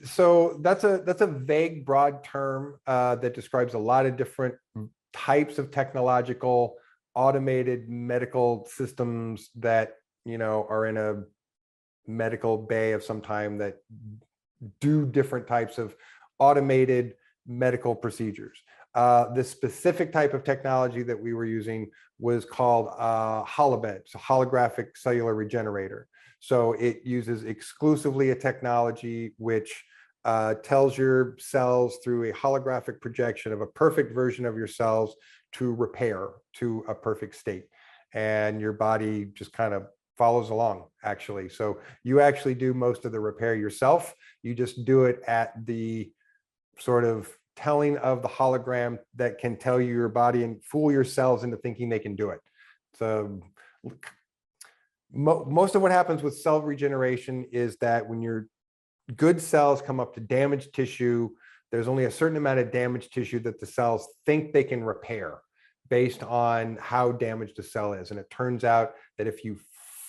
So that's a vague, broad term that describes a lot of different types of technological automated medical systems that are in a medical bay of some time that do different types of automated medical procedures. The specific type of technology that we were using was called holobed, so holographic cellular regenerator. So it uses exclusively a technology which tells your cells through a holographic projection of a perfect version of your cells to repair to a perfect state. And your body just kind of follows along, actually. So you actually do most of the repair yourself. You just do it at the sort of telling of the hologram that can tell you your body and fool your cells into thinking they can do it. So most of what happens with cell regeneration is that when your good cells come up to damaged tissue, there's only a certain amount of damaged tissue that the cells think they can repair based on how damaged the cell is. And it turns out that if you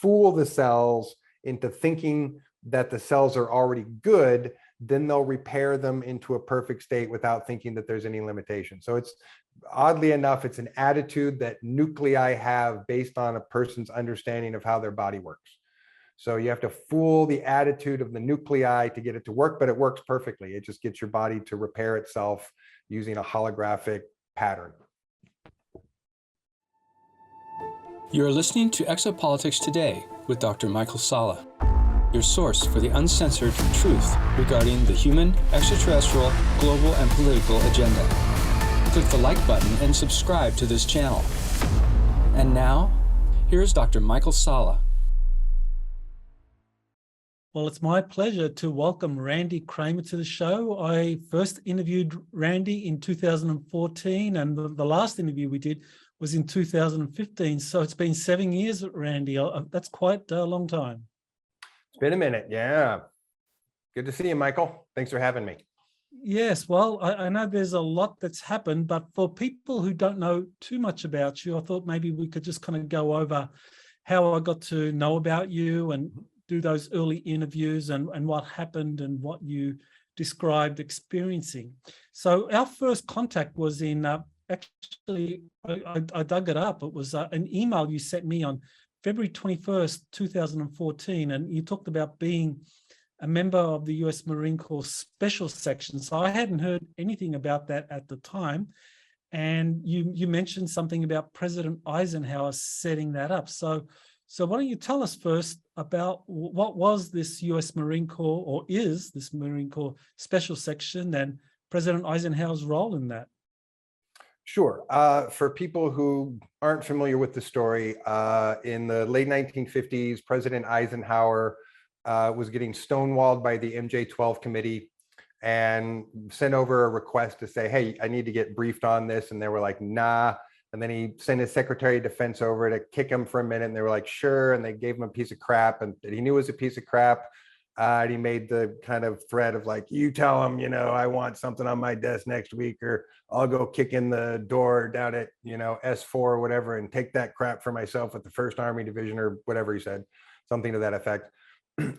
fool the cells into thinking that the cells are already good, then they'll repair them into a perfect state without thinking that there's any limitation. So it's, oddly enough, it's an attitude that nuclei have based on a person's understanding of how their body works. So you have to fool the attitude of the nuclei to get it to work, but it works perfectly. It just gets your body to repair itself using a holographic pattern. You're listening to Exopolitics Today with Dr. Michael Salla, your source for the uncensored truth regarding the human, extraterrestrial, global, and political agenda. Click the like button and subscribe to this channel. And now, here's Dr. Michael Salla. Well, it's my pleasure to welcome Randy Cramer to the show. I first interviewed Randy in 2014, and the last interview we did was in 2015. So it's been 7 years, Randy. That's quite a long time. It's been a minute, yeah. Good to see you, Michael. Thanks for having me. Yes, well, I know there's a lot that's happened, but for people who don't know too much about you, I thought maybe we could just kind of go over how I got to know about you and do those early interviews and what happened and what you described experiencing. So our first contact was in, actually, I dug it up. It was an email you sent me on February 21st, 2014, and you talked about being a member of the US Marine Corps Special Section. So I hadn't heard anything about that at the time. And you mentioned something about President Eisenhower setting that up. So why don't you tell us first about what was this US Marine Corps, or is this Marine Corps Special Section, and President Eisenhower's role in that? Sure. For people who aren't familiar with the story, in the late 1950s, President Eisenhower was getting stonewalled by the MJ-12 committee and sent over a request to say, hey, I need to get briefed on this. And they were like, nah. And then he sent his Secretary of Defense over to kick him for a minute. And they were like, sure. And they gave him a piece of crap. And he knew it was a piece of crap. And he made the kind of threat of like, you tell him, I want something on my desk next week, or I'll go kick in the door down at, S4 or whatever, and take that crap for myself with the 1st Army Division, or whatever he said, something to that effect.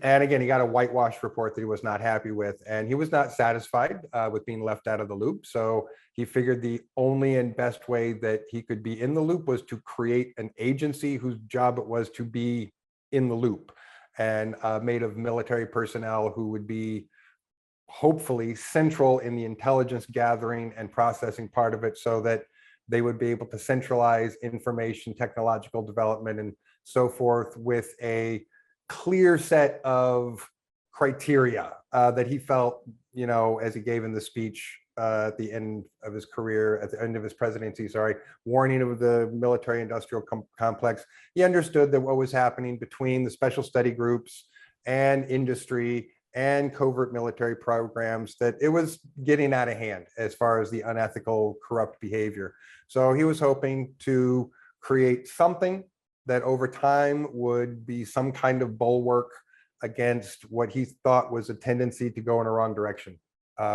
And again, he got a whitewash report that he was not happy with, and he was not satisfied with being left out of the loop. So he figured the only and best way that he could be in the loop was to create an agency whose job it was to be in the loop, and made of military personnel who would be hopefully central in the intelligence gathering and processing part of it, so that they would be able to centralize information, technological development, and so forth with a clear set of criteria that he felt, as he gave in the speech at the end of his career, at the end of his presidency, warning of the military industrial complex. He understood that what was happening between the special study groups and industry and covert military programs, that it was getting out of hand as far as the unethical, corrupt behavior. So he was hoping to create something that over time would be some kind of bulwark against what he thought was a tendency to go in a wrong direction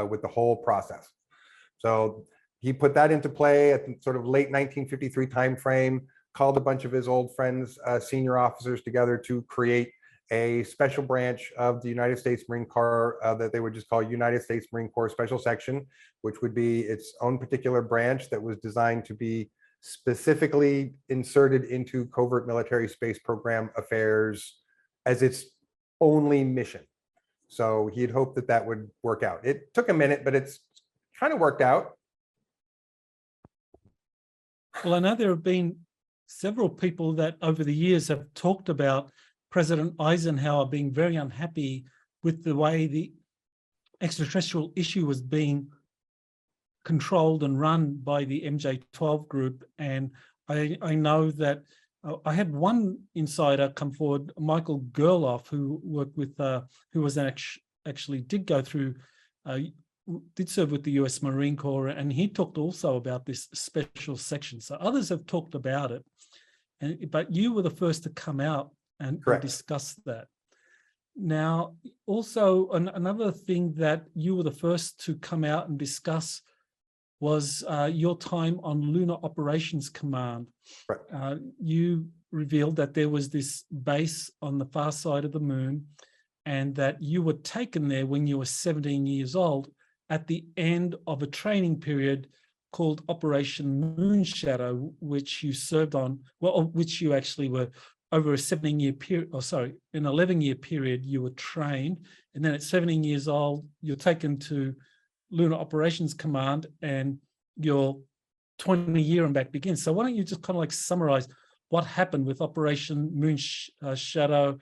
with the whole process. So he put that into play at the sort of late 1953 timeframe, called a bunch of his old friends, senior officers together to create a special branch of the United States Marine Corps that they would just call United States Marine Corps Special Section, which would be its own particular branch that was designed to be specifically inserted into covert military space program affairs as its only mission. So he had hoped that that would work out. It took a minute, but it's kind of worked out. Well, I know there have been several people that over the years have talked about President Eisenhower being very unhappy with the way the extraterrestrial issue was being controlled and run by the MJ12 group. And I know that I had one insider come forward, Michael Gerloff, who worked with, who was actually did go through, did serve with the US Marine Corps, and he talked also about this special section. So others have talked about it, but you were the first to come out and discuss that. Now, also another thing that you were the first to come out and discuss was your time on Lunar Operations Command. Right. You revealed that there was this base on the far side of the moon, and that you were taken there when you were 17 years old at the end of a training period called Operation Moonshadow, which you served on, well, which you actually were over a 17-year period, or sorry, an 11-year period, you were trained. And then at 17 years old, you're taken to Lunar Operations Command, and your 20-year and back begins. So why don't you just kind of like summarize what happened with Operation Moonshadow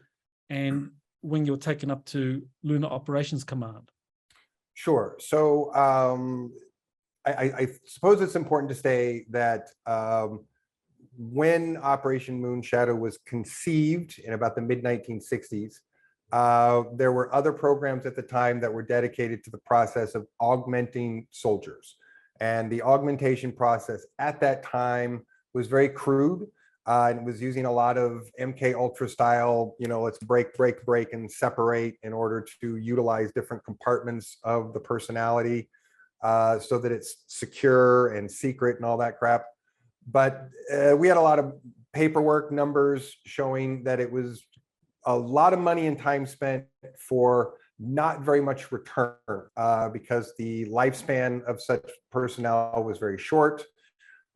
and when you're taken up to Lunar Operations Command? Sure. So I suppose it's important to say that when Operation Moonshadow was conceived in about the mid-1960s, there were other programs at the time that were dedicated to the process of augmenting soldiers. And the augmentation process at that time was very crude. And it was using a lot of MK Ultra style, let's break, and separate in order to utilize different compartments of the personality so that it's secure and secret and all that crap. But we had a lot of paperwork numbers showing that it was a lot of money and time spent for not very much return because the lifespan of such personnel was very short.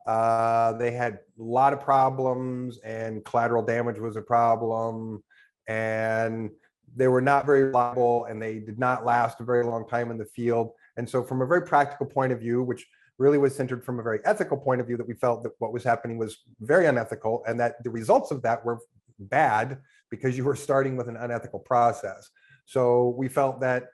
They had a lot of problems, and collateral damage was a problem, and they were not very reliable, and they did not last a very long time in the field. And so from a very practical point of view, which really was centered from a very ethical point of view, that we felt that what was happening was very unethical, and that the results of that were bad because you were starting with an unethical process. So we felt that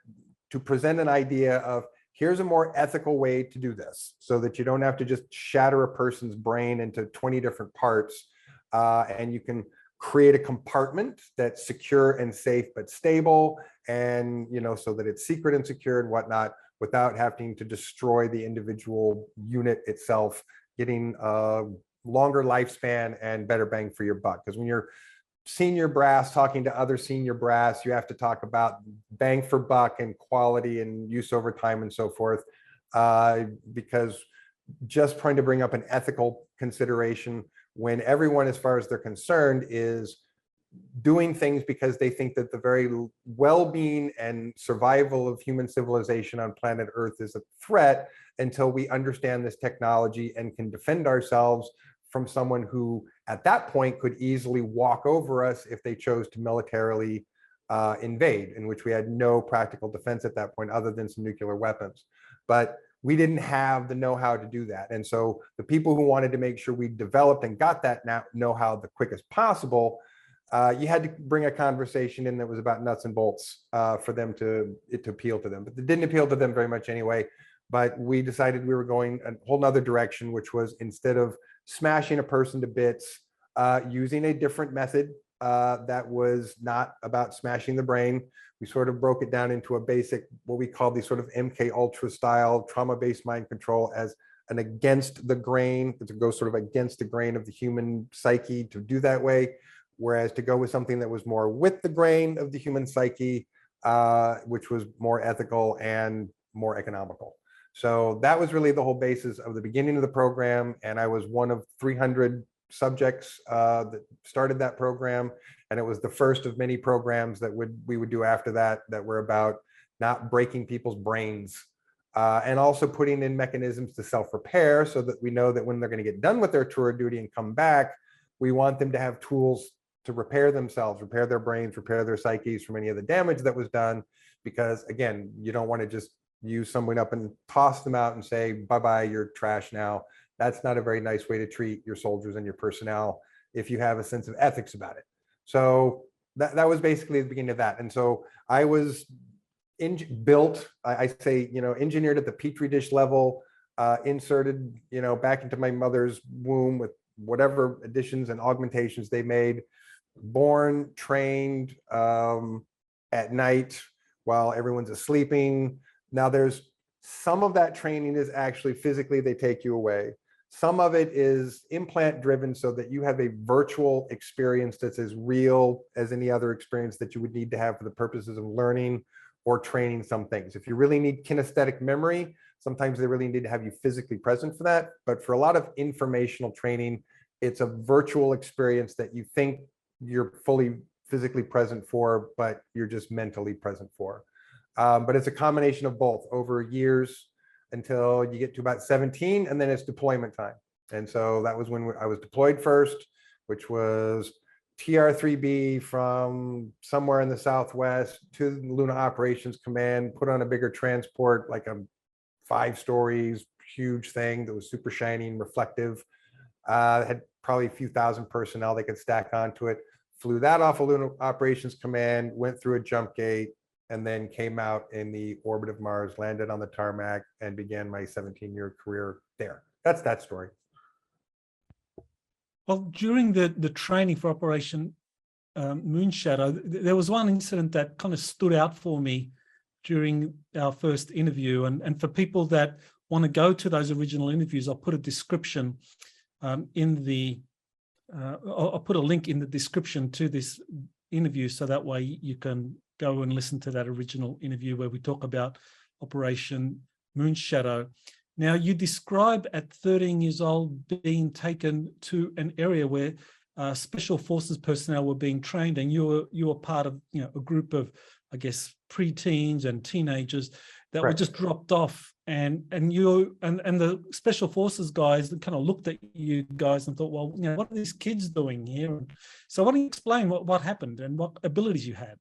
to present an idea of, here's a more ethical way to do this so that you don't have to just shatter a person's brain into 20 different parts, and you can create a compartment that's secure and safe but stable, and so that it's secret and secure and whatnot, without having to destroy the individual unit itself, getting a longer lifespan and better bang for your buck. Because when you're senior brass talking to other senior brass, you have to talk about bang for buck and quality and use over time and so forth, because just trying to bring up an ethical consideration when everyone, as far as they're concerned, is doing things because they think that the very well-being and survival of human civilization on planet Earth is a threat, until we understand this technology and can defend ourselves from someone who at that point could easily walk over us if they chose to militarily invade, in which we had no practical defense at that point other than some nuclear weapons. But we didn't have the know-how to do that. And so the people who wanted to make sure we developed and got that know-how the quickest possible, you had to bring a conversation in that was about nuts and bolts for them to appeal to them. But it didn't appeal to them very much anyway. But we decided we were going a whole nother direction, which was, instead of smashing a person to bits, using a different method that was not about smashing the brain. We sort of broke it down into a basic, what we call the sort of MK Ultra style trauma-based mind control, as an against the grain, to go sort of against the grain of the human psyche to do that way. Whereas to go with something that was more with the grain of the human psyche, which was more ethical and more economical. So that was really the whole basis of the beginning of the program. And I was one of 300 subjects that started that program, and it was the first of many programs that we would do after that were about not breaking people's brains, and also putting in mechanisms to self-repair, so that we know that when they're going to get done with their tour of duty and come back, we want them to have tools to repair themselves, repair their brains, repair their psyches from any of the damage that was done. Because again, you don't want to just use someone up and toss them out and say, bye-bye, you're trash now. That's not a very nice way to treat your soldiers and your personnel if you have a sense of ethics about it. So that was basically the beginning of that. And so I was built, I say, engineered at the petri dish level, inserted, back into my mother's womb with whatever additions and augmentations they made, born, trained at night while everyone's sleeping. Now there's some of that training is actually physically, they take you away. Some of it is implant driven, so that you have a virtual experience that's as real as any other experience that you would need to have for the purposes of learning or training some things. If you really need kinesthetic memory, sometimes they really need to have you physically present for that. But for a lot of informational training, it's a virtual experience that you think you're fully physically present for, but you're just mentally present for. But it's a combination of both over years until you get to about 17, and then it's deployment time. And so that was when I was deployed first, which was TR-3B from somewhere in the Southwest to the Lunar Operations Command, put on a bigger transport, like a 5 stories, huge thing that was super shiny and reflective. Had probably a few thousand personnel they could stack onto it. Flew that off of Lunar Operations Command, went through a jump gate, and then came out in the orbit of Mars, landed on the tarmac, and began my 17-year career there. That's that story. Well, during the training for Operation Moonshadow, there was one incident that kind of stood out for me during our first interview. And for people that want to go to those original interviews, I'll put a description I'll put a link in the description to this interview, so that way you can go and listen to that original interview where we talk about Operation Moonshadow. Now, you describe at 13 years old being taken to an area where special forces personnel were being trained, and you were part of a group of, I guess, preteens and teenagers that were just dropped off, and the special forces guys kind of looked at you guys and thought, well, what are these kids doing here? So why don't you explain what happened and what abilities you had?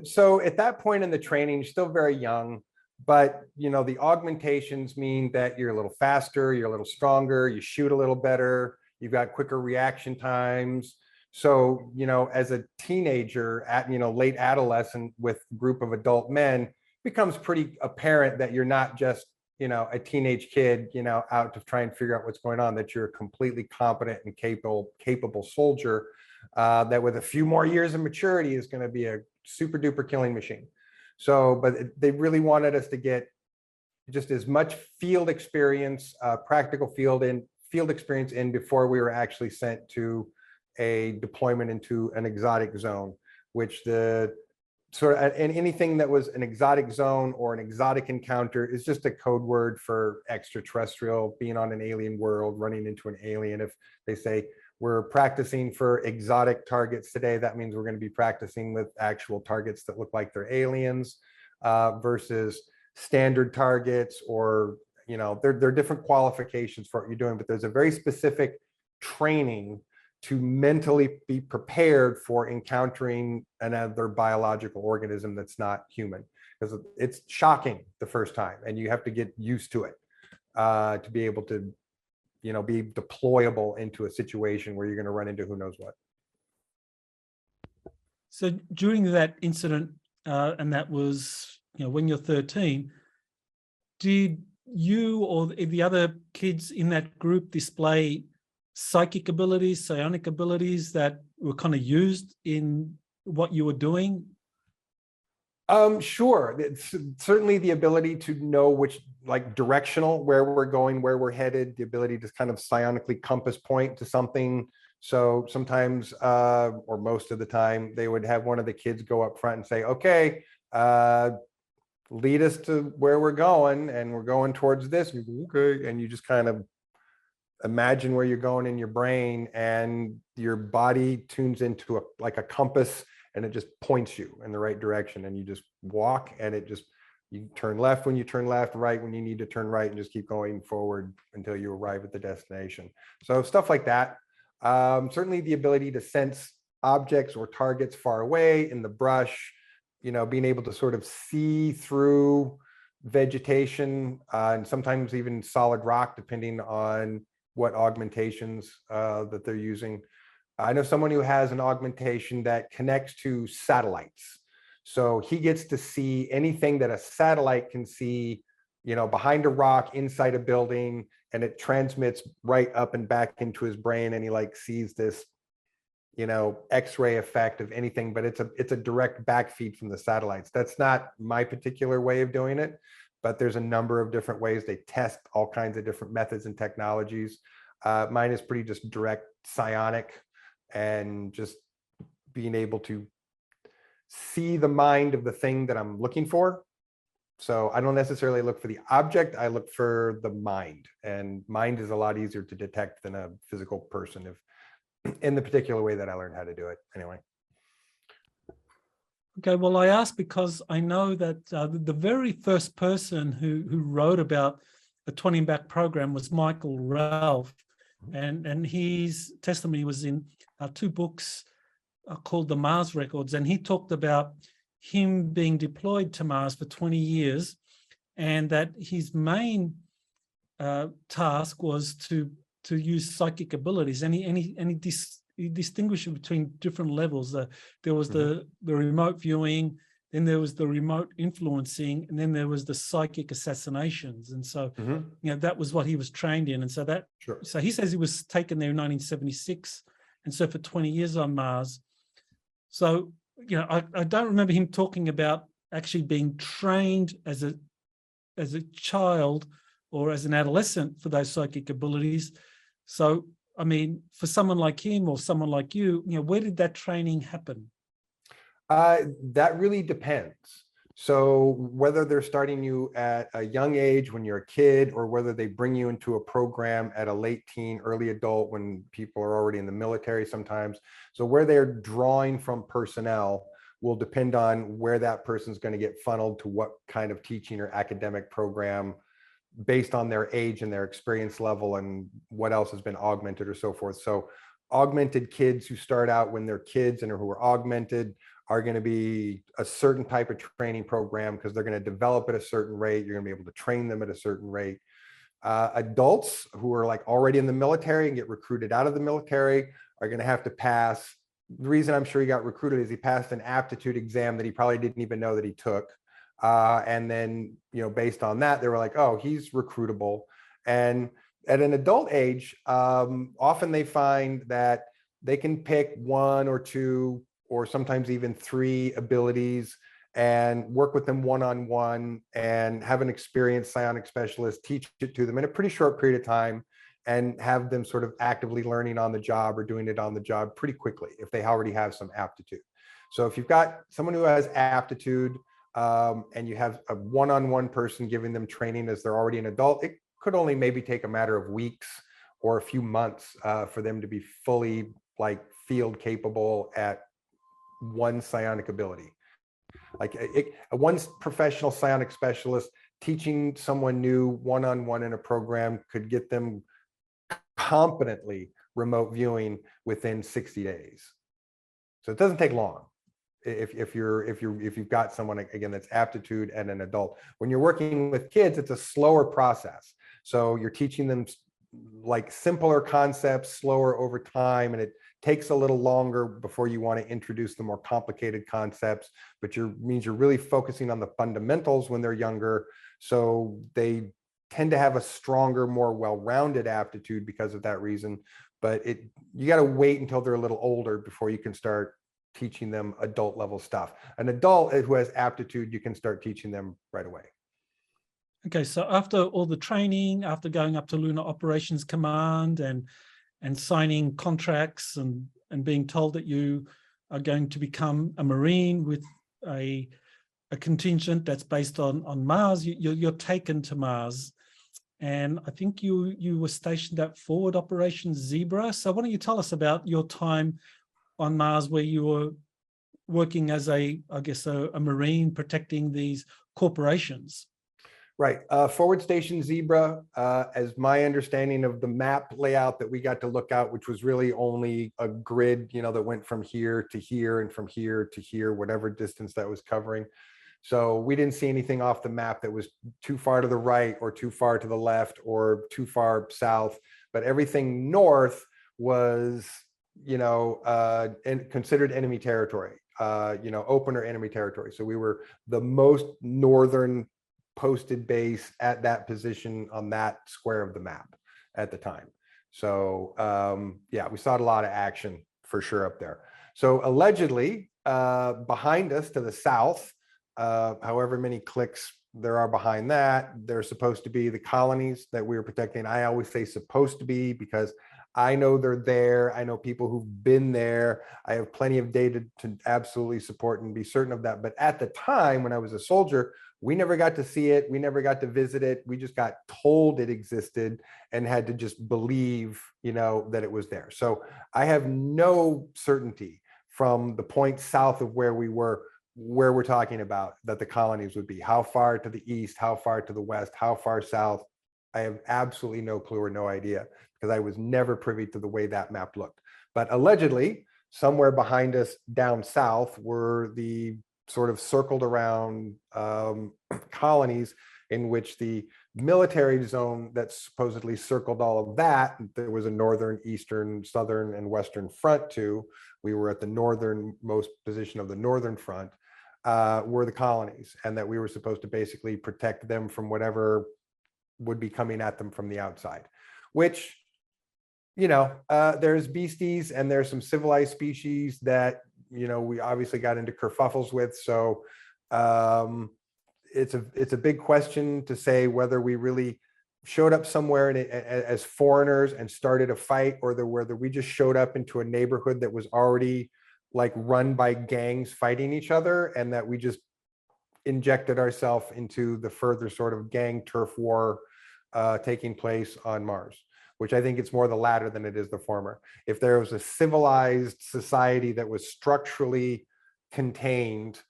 So at that point in the training, you're still very young, but the augmentations mean that you're a little faster, you're a little stronger, you shoot a little better, you've got quicker reaction times. So, as a teenager at, late adolescent with a group of adult men, it becomes pretty apparent that you're not just, a teenage kid, out to try and figure out what's going on, that you're a completely competent and capable soldier, that with a few more years of maturity is going to be a super duper killing machine. So, but they really wanted us to get just as much field experience, practical field experience in before we were actually sent to a deployment into an exotic zone, which and anything that was an exotic zone or an exotic encounter is just a code word for extraterrestrial, being on an alien world, running into an alien. If they say we're practicing for exotic targets today, that means we're going to be practicing with actual targets that look like they're aliens, versus standard targets, or there are different qualifications for what you're doing, but there's a very specific training to mentally be prepared for encountering another biological organism that's not human, because it's shocking the first time, and you have to get used to it to be able to be deployable into a situation where you're going to run into who knows what. So during that incident, and that was when you're 13, did you or the other kids in that group display psychic abilities, psionic abilities that were kind of used in what you were doing? Sure. It's certainly the ability to know which, like, directional, where we're going, where we're headed, the ability to kind of psionically compass point to something. So sometimes, or most of the time, they would have one of the kids go up front and say, okay, lead us to where we're going, and we're going towards this. And you go, okay. And you just kind of imagine where you're going in your brain, and your body tunes into like a compass, and it just points you in the right direction, and you just walk, and you turn left when you turn left, right when you need to turn right, and just keep going forward until you arrive at the destination. So stuff like that. Certainly the ability to sense objects or targets far away in the brush, being able to sort of see through vegetation, and sometimes even solid rock, depending on what augmentations that they're using. I know someone who has an augmentation that connects to satellites. So he gets to see anything that a satellite can see, behind a rock, inside a building, and it transmits right up and back into his brain. And he like sees this, X-ray effect of anything, but it's a direct backfeed from the satellites. That's not my particular way of doing it, but there's a number of different ways. They test all kinds of different methods and technologies. Mine is pretty just direct psionic, and just being able to see the mind of the thing that I'm looking for. So I don't necessarily look for the object, I look for the mind, and mind is a lot easier to detect than a physical person, in the particular way that I learned how to do it anyway. Okay, well, I asked because I know that the very first person who wrote about the 20 back program was Michael Ralph, and his testimony was in 2 books called the Mars Records, and he talked about him being deployed to Mars for 20 years, and that his main task was to use psychic abilities, and he distinguished between different levels. There was the remote viewing, then there was the remote influencing, and then there was the psychic assassinations. And so, that was what he was trained in. And so so he says he was taken there in 1976, and so for 20 years on Mars. So, I don't remember him talking about actually being trained as a child or as an adolescent for those psychic abilities. So, I mean, for someone like him or someone like you, where did that training happen? That really depends. So whether they're starting you at a young age when you're a kid, or whether they bring you into a program at a late teen, early adult, when people are already in the military sometimes. So where they're drawing from personnel will depend on where that person's going to get funneled to what kind of teaching or academic program, based on their age and their experience level and what else has been augmented or so forth. So augmented kids who start out when they're kids and who are augmented are going to be a certain type of training program, because they're going to develop at a certain rate. You're going to be able to train them at a certain rate. Adults who are like already in the military and get recruited out of the military are going to have to pass. The reason I'm sure he got recruited is he passed an aptitude exam that he probably didn't even know that he took. And then, based on that, they were like, oh, he's recruitable. And at an adult age, often they find that they can pick 1 or 2 or sometimes even 3 abilities and work with them one-on-one, and have an experienced psionic specialist teach it to them in a pretty short period of time, and have them sort of actively learning on the job or doing it on the job pretty quickly if they already have some aptitude. So if you've got someone who has aptitude, and you have a one-on-one person giving them training as they're already an adult, it could only maybe take a matter of weeks or a few months for them to be fully like field capable at one psionic ability. Like one professional psionic specialist teaching someone new one-on-one in a program could get them competently remote viewing within 60 days. So it doesn't take long if you've got someone, again, that's aptitude and an adult. When you're working with kids, it's a slower process. So you're teaching them like simpler concepts, slower over time, and it takes a little longer before you want to introduce the more complicated concepts, but means you're really focusing on the fundamentals when they're younger. So they tend to have a stronger, more well-rounded aptitude because of that reason. But you got to wait until they're a little older before you can start teaching them adult level stuff. An adult who has aptitude, you can start teaching them right away. Okay, so after all the training, after going up to Lunar Operations Command and signing contracts and being told that you are going to become a Marine with a contingent that's based on Mars, you're taken to Mars. and I think you were stationed at Forward Operations Zebra. So why don't you tell us about your time on Mars, where you were working as I guess a Marine protecting these corporations? Right. Forward Station Zebra, as my understanding of the map layout that we got to look out, which was really only a grid, that went from here to here and from here to here, whatever distance that was covering. So we didn't see anything off the map that was too far to the right or too far to the left or too far south, but everything north was, considered enemy territory, open or enemy territory. So we were the most northern posted base at that position on that square of the map at the time. So yeah, we saw a lot of action for sure up there. So allegedly behind us to the south, however many clicks there are behind that, they're supposed to be the colonies that we were protecting. I always say supposed to be because I know they're there. I know people who've been there. I have plenty of data to absolutely support and be certain of that. But at the time when I was a soldier, we never got to see it. We never got to visit it. We just got told it existed and had to just believe, that it was there. So I have no certainty from the point south of where we were, where we're talking about that the colonies would be. How far to the east, how far to the west, how far south. I have absolutely no clue or no idea because I was never privy to the way that map looked. But allegedly, somewhere behind us down south were the sort of circled around colonies in which the military zone that supposedly circled all of that, there was a northern, eastern, southern, and western front to. We were at the northernmost position of the northern front, were the colonies, and that we were supposed to basically protect them from whatever would be coming at them from the outside, which, there's beasties and there's some civilized species that, we obviously got into kerfuffles with. So it's a big question to say whether we really showed up somewhere as foreigners and started a fight, or whether we just showed up into a neighborhood that was already like run by gangs fighting each other, and that we just injected ourselves into the further sort of gang turf war taking place on Mars, which I think it's more the latter than it is the former. If there was a civilized society that was structurally contained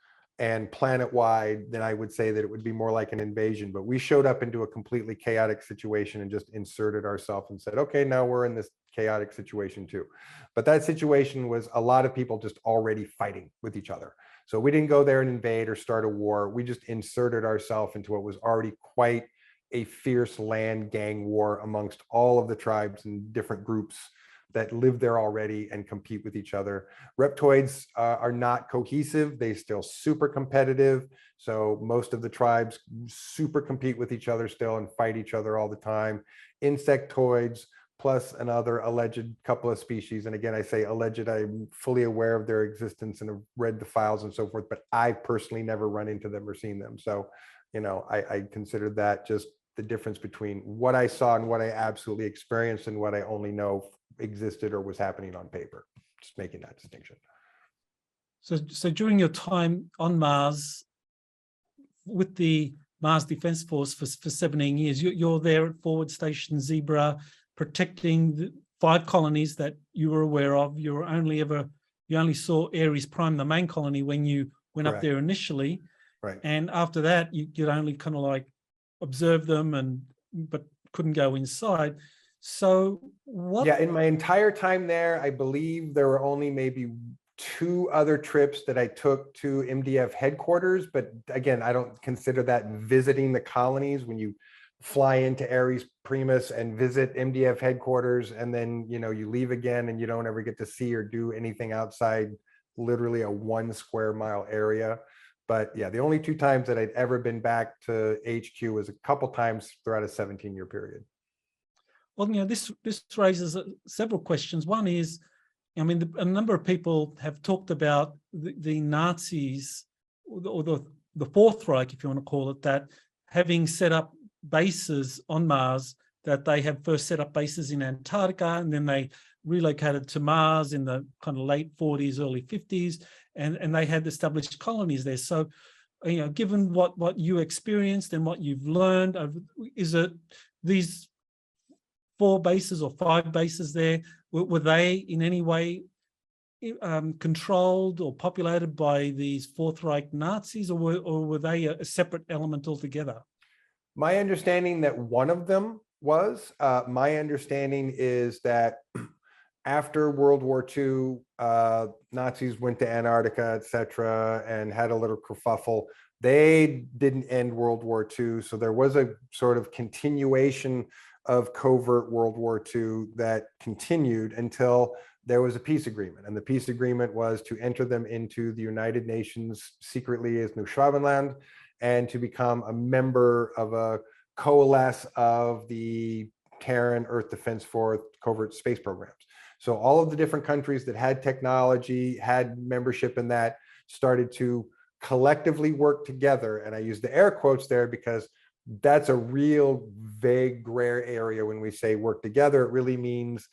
and planet-wide, then I would say that it would be more like an invasion. But we showed up into a completely chaotic situation and just inserted ourselves and said, okay, now we're in this chaotic situation too. But that situation was a lot of people just already fighting with each other. So we didn't go there and invade or start a war. We just inserted ourselves into what was already quite a fierce land gang war amongst all of the tribes and different groups that live there already and compete with each other. Reptoids are not cohesive. They still super competitive. So most of the tribes super compete with each other still and fight each other all the time. Insectoids, plus another alleged couple of species. And again, I say alleged, I'm fully aware of their existence and have read the files and so forth, but I personally never run into them or seen them. So, I consider that just the difference between what I saw and what I absolutely experienced and what I only know existed or was happening on paper. Just making that distinction. So during your time on Mars with the Mars Defense Force for 17 years, you're there at Forward Station Zebra, protecting the 5 colonies that you were aware of. You only saw Ares Prime, the main colony, when you went Correct. up there initially. Right. And after that, you'd only kind of like observe them but couldn't go inside. So what? Yeah, in my entire time there, I believe there were only maybe 2 other trips that I took to MDF headquarters. But again, I don't consider that visiting the colonies. When you fly into Ares Primus and visit MDF headquarters, and then, you leave again and you don't ever get to see or do anything outside literally a 1 square mile area. But yeah, the only 2 times that I'd ever been back to HQ was a couple times throughout a 17-year period. Well, this raises several questions. One is, a number of people have talked about the Nazis, or the Fourth Reich, if you want to call it that, having set up bases on Mars, that they had first set up bases in Antarctica, and then they relocated to Mars in the kind of late 40s, early 50s, and they had established colonies there. So, given what you experienced and what you've learned, is it these 4 bases or 5 bases there, were they in any way controlled or populated by these Fourth Reich Nazis, or were they a separate element altogether? My understanding that one of them was. My understanding is that after World War II, Nazis went to Antarctica, etc., and had a little kerfuffle. They didn't end World War II, so there was a sort of continuation of covert World War II that continued until there was a peace agreement. And the peace agreement was to enter them into the United Nations secretly as Neuschwabenland and to become a member of a coalesce of the Terran Earth Defense Force covert space programs. So all of the different countries that had technology, had membership in that, started to collectively work together. And I use the air quotes there because that's a real vague gray area when we say work together. It really means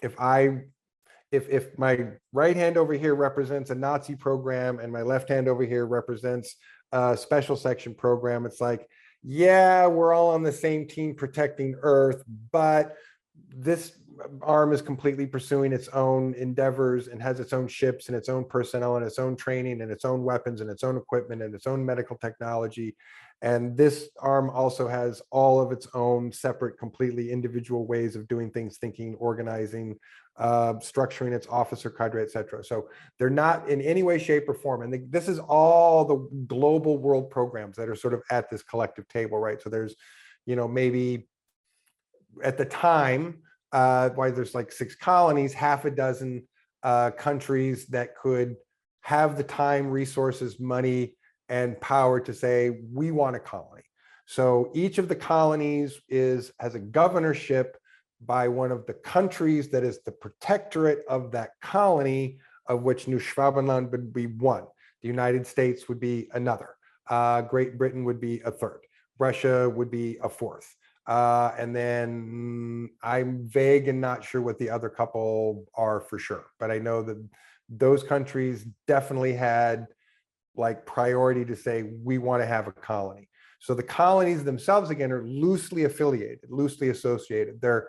if my right hand over here represents a Nazi program and my left hand over here represents a special section program, it's like, yeah, we're all on the same team protecting Earth, but this arm is completely pursuing its own endeavors and has its own ships and its own personnel and its own training and its own weapons and its own equipment and its own medical technology. And this arm also has all of its own separate, completely individual ways of doing things, thinking, organizing, structuring its officer cadre, etc. So they're not in any way, shape, or form. And this is all the global world programs that are sort of at this collective table, right? So there's, maybe at the time, why there's like 6 colonies, half a dozen countries that could have the time, resources, money, and power to say, we want a colony. So each of the colonies has a governorship by one of the countries that is the protectorate of that colony, of which Neuschwabenland would be one. The United States would be another. Great Britain would be a third. Russia would be a fourth. And then I'm vague and not sure what the other couple are for sure, but I know that those countries definitely had like priority to say, we want to have a colony. So the colonies themselves, again, are loosely affiliated, loosely associated. They're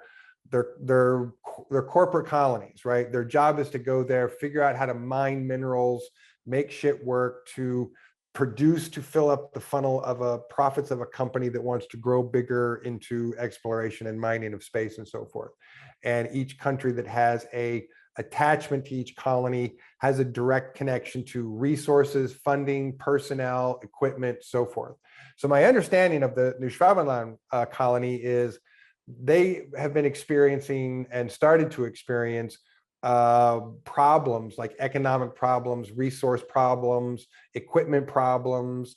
corporate colonies, right? Their job is to go there, figure out how to mine minerals, make shit work, to produce, to fill up the funnel of profits of a company that wants to grow bigger into exploration and mining of space and so forth. And each country that has a attachment to each colony has a direct connection to resources, funding, personnel, equipment, so forth. So my understanding of the Neuschwabenland colony is they have been experiencing and started to experience problems like economic problems, resource problems, equipment problems,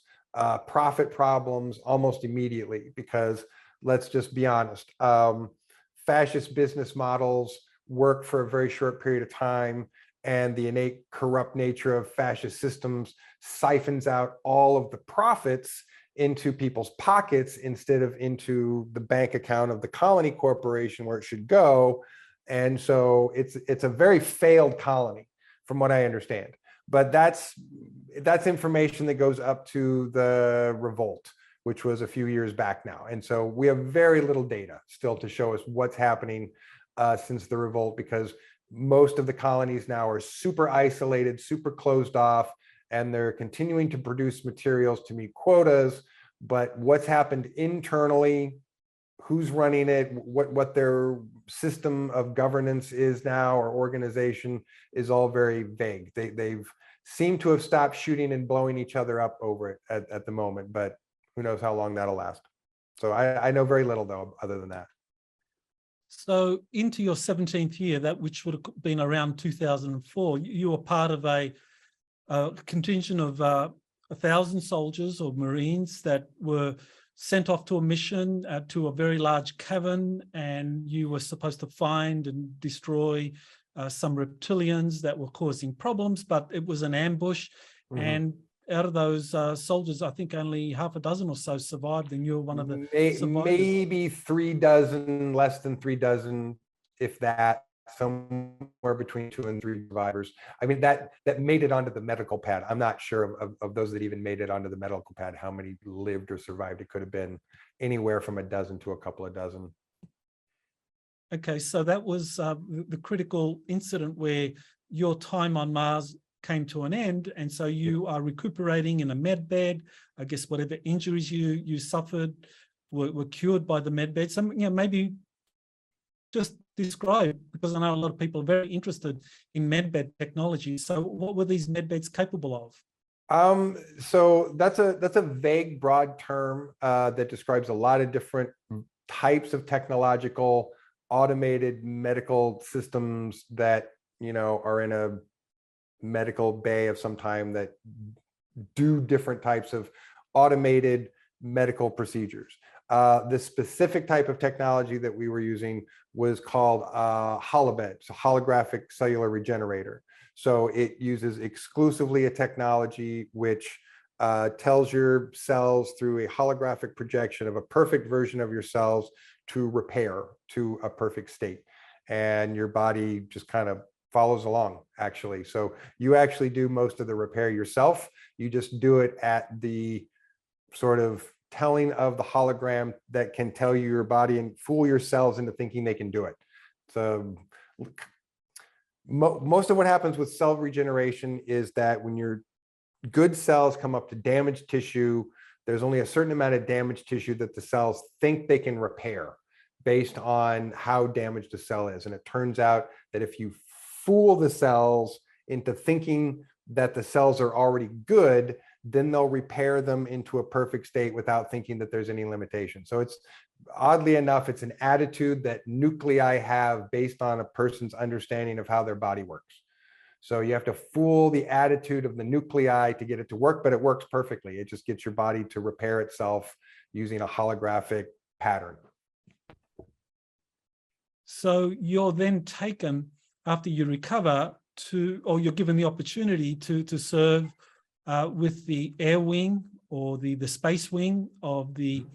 profit problems almost immediately, because let's just be honest, fascist business models work for a very short period of time, and the innate corrupt nature of fascist systems siphons out all of the profits into people's pockets instead of into the bank account of the colony corporation where it should go. And so it's a very failed colony from what I understand. But that's information that goes up to the revolt, which was a few years back now. And so we have very little data still to show us what's happening since the revolt, because most of the colonies now are super isolated, super closed off, and they're continuing to produce materials to meet quotas. But what's happened internally, who's running it, what their system of governance is now or organization is all very vague. They've seemed to have stopped shooting and blowing each other up over it at the moment, but who knows how long that'll last. So I know very little though, other than that. So into your 17th year, that which would have been around 2004, you were part of a contingent of 1,000 soldiers or Marines that were sent off to a mission to a very large cavern, and you were supposed to find and destroy some reptilians that were causing problems, but it was an ambush. Mm-hmm. And out of those soldiers, I think only half a dozen or so survived, and you were one of the survivors. Maybe 3 dozen, less than 3 dozen, if that. somewhere between 2 and 3 survivors. I mean, that made it onto the medical pad. I'm not sure of those that even made it onto the medical pad, how many lived or survived. It could have been anywhere from a dozen to a couple of dozen. Okay, so that was the critical incident where your time on Mars came to an end, and so you are recuperating in a med bed. I guess whatever injuries you suffered were cured by the med bed. So, maybe just describe, because I know a lot of people are very interested in med bed technology. So what were these med beds capable of? So that's a vague, broad term that describes a lot of different types of technological automated medical systems that are in a medical bay of some time that do different types of automated medical procedures. The specific type of technology that we were using was called holobed, so holographic cellular regenerator. So it uses exclusively a technology which tells your cells through a holographic projection of a perfect version of your cells to repair to a perfect state. And your body just kind of follows along, actually. So you actually do most of the repair yourself. You just do it at the sort of telling of the hologram that can tell you your body and fool your cells into thinking they can do it. So most of what happens with cell regeneration is that when your good cells come up to damaged tissue, there's only a certain amount of damaged tissue that the cells think they can repair based on how damaged the cell is. And it turns out that if you fool the cells into thinking that the cells are already good, then they'll repair them into a perfect state without thinking that there's any limitation. So it's, oddly enough, it's an attitude that nuclei have based on a person's understanding of how their body works. So you have to fool the attitude of the nuclei to get it to work, but it works perfectly. It just gets your body to repair itself using a holographic pattern. So you're then taken, after you recover, or you're given the opportunity to serve with the air wing or the space wing of the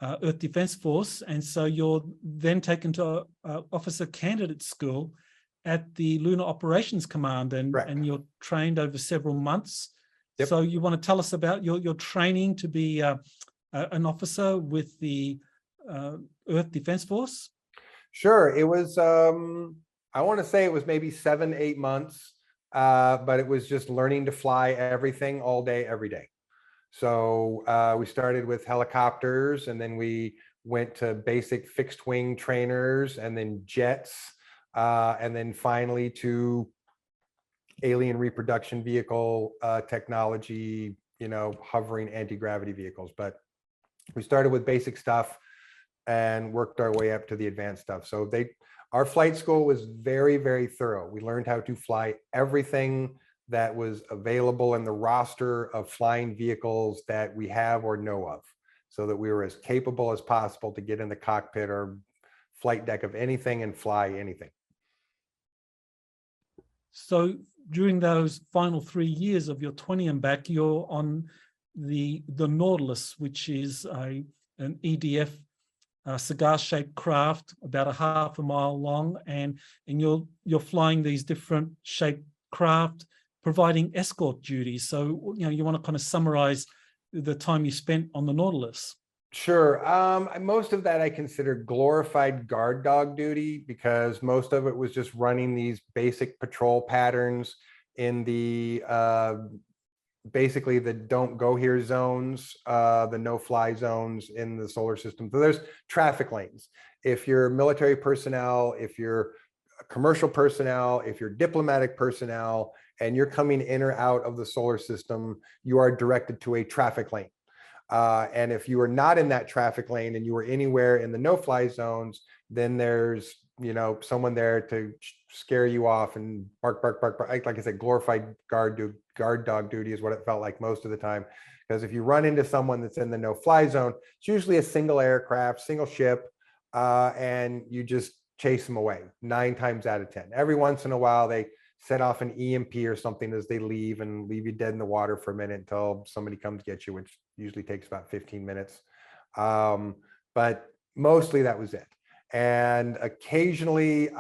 Earth Defense Force. And so you're then taken to officer candidate school at the Lunar Operations Command, and you're trained over several months. Yep. So you want to tell us about your training to be an officer with the Earth Defense Force? Sure. It was, I want to say it was maybe 7-8 months, but it was just learning to fly everything all day, every day. So we started with helicopters, and then we went to basic fixed wing trainers, and then jets, and then finally to alien reproduction vehicle technology, hovering anti-gravity vehicles. But we started with basic stuff and worked our way up to the advanced stuff. So our flight school was very, very thorough. We learned how to fly everything that was available in the roster of flying vehicles that we have or know of, so that we were as capable as possible to get in the cockpit or flight deck of anything and fly anything. So during those final 3 years of your 20 and back, you're on the Nautilus, which is an EDF cigar-shaped craft, about a half a mile long, and you're flying these different shaped craft, providing escort duties. So you want to kind of summarize the time you spent on the Nautilus. Sure. Most of that I consider glorified guard dog duty, because most of it was just running these basic patrol patterns in the basically the don't go here zones, the no fly zones in the solar system. So there's traffic lanes. If you're military personnel, if you're commercial personnel, if you're diplomatic personnel, and you're coming in or out of the solar system, you are directed to a traffic lane. And if you are not in that traffic lane and you are anywhere in the no-fly zones, then there's someone there to scare you off and bark, bark, bark, bark. Like I said, glorified guard dog duty is what it felt like most of the time. Because if you run into someone that's in the no-fly zone, it's usually a single aircraft, single ship, and you just chase them away 9 times out of 10. Every once in a while, they set off an EMP or something as they leave and leave you dead in the water for a minute until somebody comes get you, which usually takes about 15 minutes. But mostly that was it. And occasionally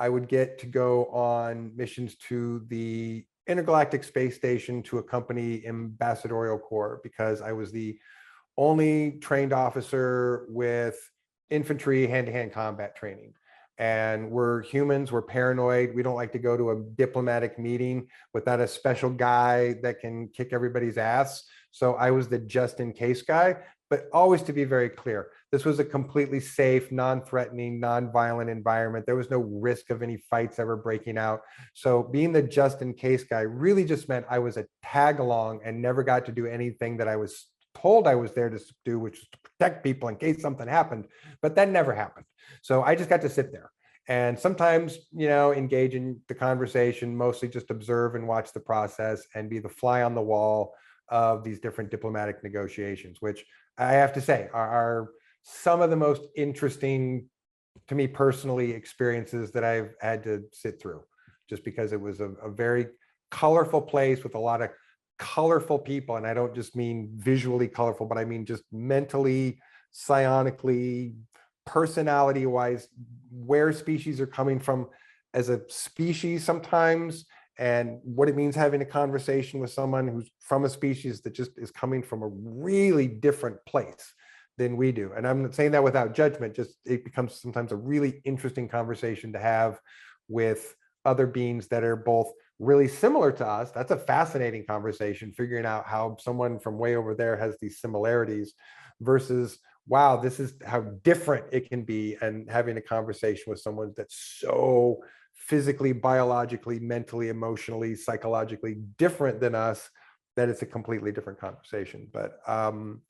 I would get to go on missions to the Intergalactic Space Station to accompany Ambassadorial Corps, because I was the only trained officer with infantry hand-to-hand combat training. And we're humans, we're paranoid. We don't like to go to a diplomatic meeting without a special guy that can kick everybody's ass. So I was the just in case guy, but always to be very clear, this was a completely safe, non-threatening, non-violent environment. There was no risk of any fights ever breaking out. So being the just in case guy really just meant I was a tag along and never got to do anything that I was told I was there to do, which was to protect people in case something happened, but that never happened. So I just got to sit there and sometimes, engage in the conversation, mostly just observe and watch the process and be the fly on the wall of these different diplomatic negotiations, which I have to say are some of the most interesting, to me personally, experiences that I've had to sit through, just because it was a very colorful place with a lot of colorful people. And I don't just mean visually colorful, but I mean just mentally, psionically, personality wise, where species are coming from as a species sometimes, and what it means having a conversation with someone who's from a species that just is coming from a really different place than we do. And I'm not saying that without judgment, just it becomes sometimes a really interesting conversation to have with other beings that are both really similar to us. That's a fascinating conversation, figuring out how someone from way over there has these similarities versus, wow, this is how different it can be, and having a conversation with someone that's so physically, biologically, mentally, emotionally, psychologically different than us that it's a completely different conversation. But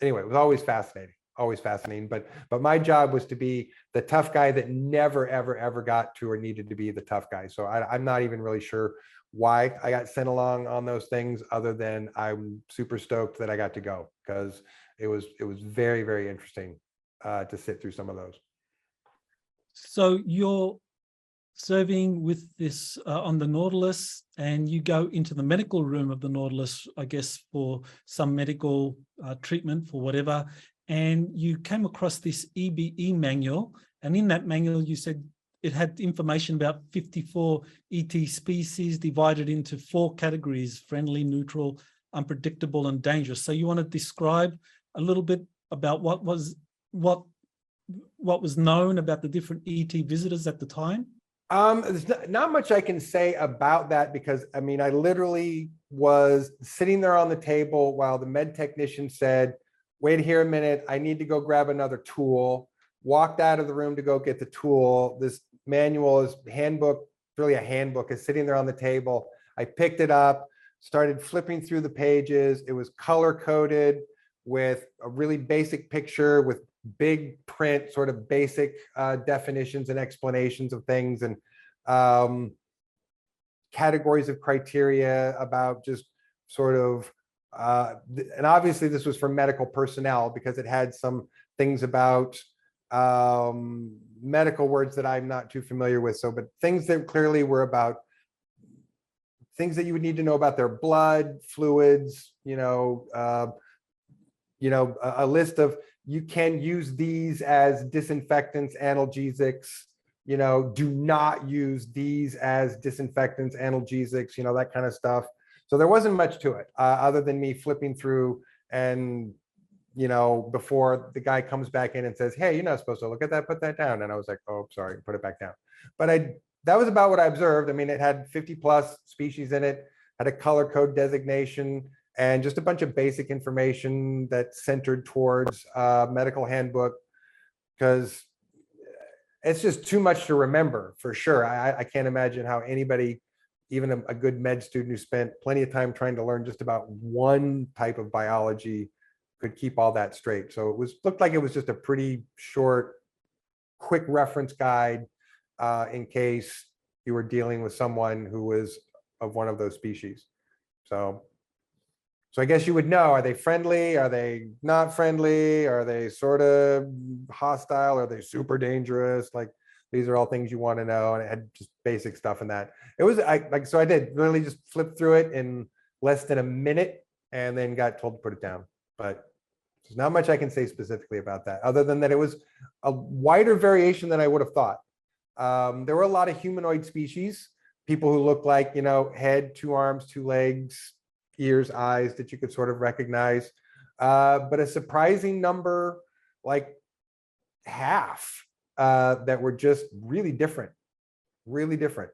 anyway, it was always fascinating. But my job was to be the tough guy that never, ever, ever got to or needed to be the tough guy. So I'm not even really sure why I got sent along on those things, other than I'm super stoked that I got to go, because it was very, very interesting to sit through some of those. So you're serving with this on the Nautilus, and you go into the medical room of the Nautilus, I guess, for some medical treatment for whatever. And you came across this EBE manual, and in that manual you said it had information about 54 ET species divided into 4 categories: friendly, neutral, unpredictable, and dangerous. So you want to describe a little bit about what was known about the different ET visitors at the time? There's not much I can say about that, because I mean, I literally was sitting there on the table while the med technician said, wait here a minute, I need to go grab another tool. Walked out of the room to go get the tool. This manual, is handbook, really a handbook, is sitting there on the table. I picked it up, started flipping through the pages. It was color coded with a really basic picture with big print, sort of basic definitions and explanations of things, and categories of criteria about just sort of, and obviously this was for medical personnel, because it had some things about medical words that I'm not too familiar with. So, but things that clearly were about things that you would need to know about their blood, fluids, a list of, you can use these as disinfectants, analgesics, do not use these as disinfectants, analgesics, that kind of stuff. So there wasn't much to it other than me flipping through, and, before the guy comes back in and says, hey, you're not supposed to look at that, put that down. And I was like, oh, sorry, put it back down. But that was about what I observed. I mean, it had 50 plus species in it, had a color code designation, and just a bunch of basic information that centered towards medical handbook, because it's just too much to remember for sure. I can't imagine how anybody, even a good med student who spent plenty of time trying to learn just about one type of biology, could keep all that straight. So it looked like it was just a pretty short, quick reference guide in case you were dealing with someone who was of one of those species. So I guess you would know, are they friendly? Are they not friendly? Are they sort of hostile? Are they super dangerous? Like, these are all things you want to know. And it had just basic stuff in that. It was so I did really just flip through it in less than a minute and then got told to put it down. But there's not much I can say specifically about that, other than that it was a wider variation than I would have thought. There were a lot of humanoid species, people who look like, head, 2 arms, 2 legs, ears, eyes that you could sort of recognize. But a surprising number, like half, that were just really different, really different.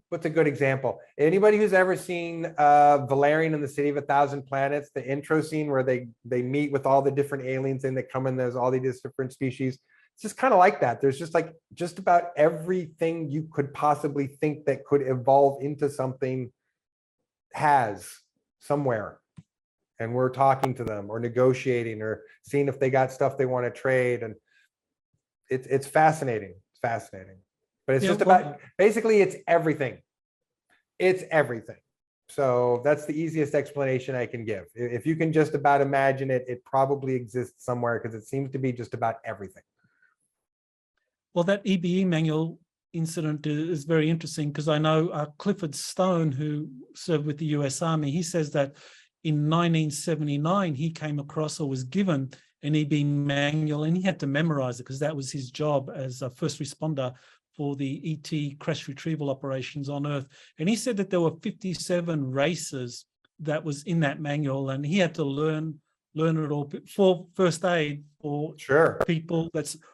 What's a good example? Anybody who's ever seen Valerian and the City of a Thousand Planets, the intro scene where they meet with all the different aliens and they come in, there's all these different species. It's just kind of like that. There's just about everything you could possibly think that could evolve into something has somewhere. And we're talking to them or negotiating or seeing if they got stuff they want to trade. And it's fascinating. It's fascinating. But it's just about, basically, it's everything. It's everything. So that's the easiest explanation I can give. If you can just about imagine it, it probably exists somewhere because it seems to be just about everything. Well, that EBE manual incident is very interesting because I know Clifford Stone, who served with the US Army, he says that in 1979, he came across or was given an EBE manual and he had to memorize it because that was his job as a first responder for the ET crash retrieval operations on Earth. And he said that there were 57 races that was in that manual and he had to learn it all for first aid for people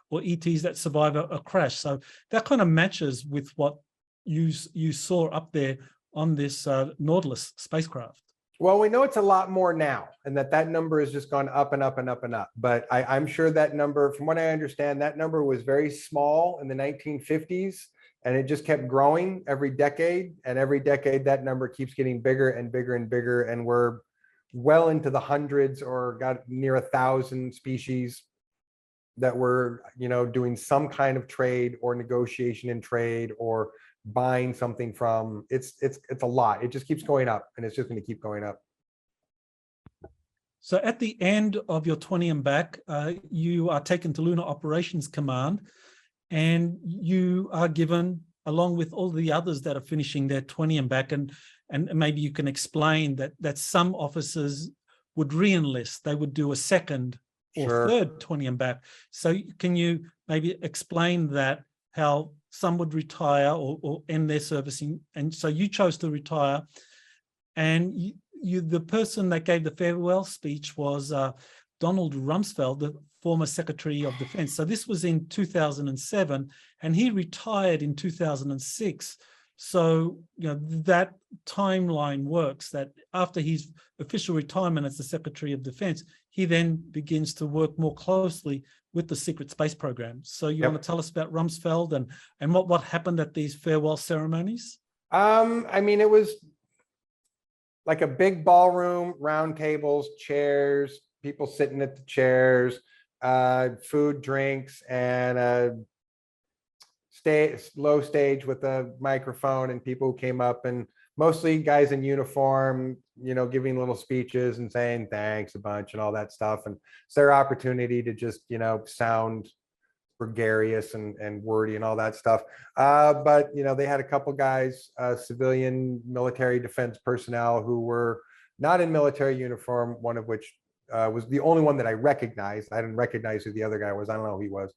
or ETs that survive a crash. So that kind of matches with what you saw up there on this Nautilus spacecraft. Well, we know it's a lot more now, and that number has just gone up and up and up and up. But I'm sure that number, from what I understand, that number was very small in the 1950s, and it just kept growing every decade. And every decade, that number keeps getting bigger and bigger and bigger. And we're well into the hundreds or got near 1,000 species that were, doing some kind of trade or negotiation in trade or buying something from. It's a lot. It just keeps going up, and it's just going to keep going up. So at the end of your 20 and back, you are taken to Lunar Operations Command, and you are given, along with all the others that are finishing their 20 and back, and maybe you can explain that some officers would re-enlist. They would do a second or third 20 and back. So can you maybe explain that, how some would retire or end their servicing, and so you chose to retire, and you the person that gave the farewell speech was Donald Rumsfeld, the former Secretary of Defense. So this was in 2007, and he retired in 2006. So that timeline works, that after his official retirement as the Secretary of Defense, he then begins to work more closely with the secret space program. So you want to tell us about Rumsfeld and what happened at these farewell ceremonies? I mean, it was like a big ballroom, round tables, chairs, people sitting at the chairs, food, drinks, and a low stage with a microphone and people who came up, and mostly guys in uniform, giving little speeches and saying thanks a bunch and all that stuff. And it's their opportunity to just, sound gregarious and wordy and all that stuff. But, they had a couple guys, civilian military defense personnel who were not in military uniform, one of which was the only one that I recognized. I didn't recognize who the other guy was. I don't know who he was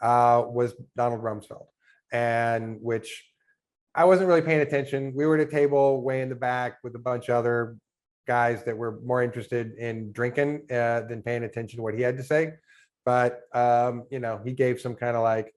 Donald Rumsfeld, and which I wasn't really paying attention. We were at a table way in the back with a bunch of other guys that were more interested in drinking than paying attention to what he had to say. But, he gave some kind of like,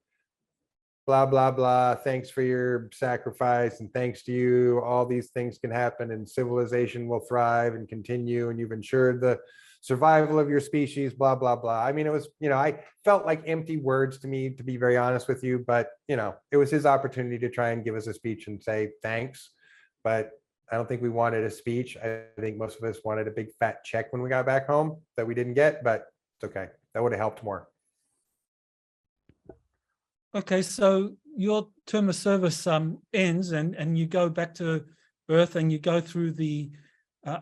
blah, blah, blah, thanks for your sacrifice, and thanks to you, all these things can happen and civilization will thrive and continue, and you've ensured the survival of your species, blah, blah, blah. I mean, it was, I felt like empty words to me, to be very honest with you, but, it was his opportunity to try and give us a speech and say thanks. But I don't think we wanted a speech. I think most of us wanted a big fat check when we got back home that we didn't get, but it's okay. That would have helped more. Okay, so your term of service ends and you go back to Earth and you go through the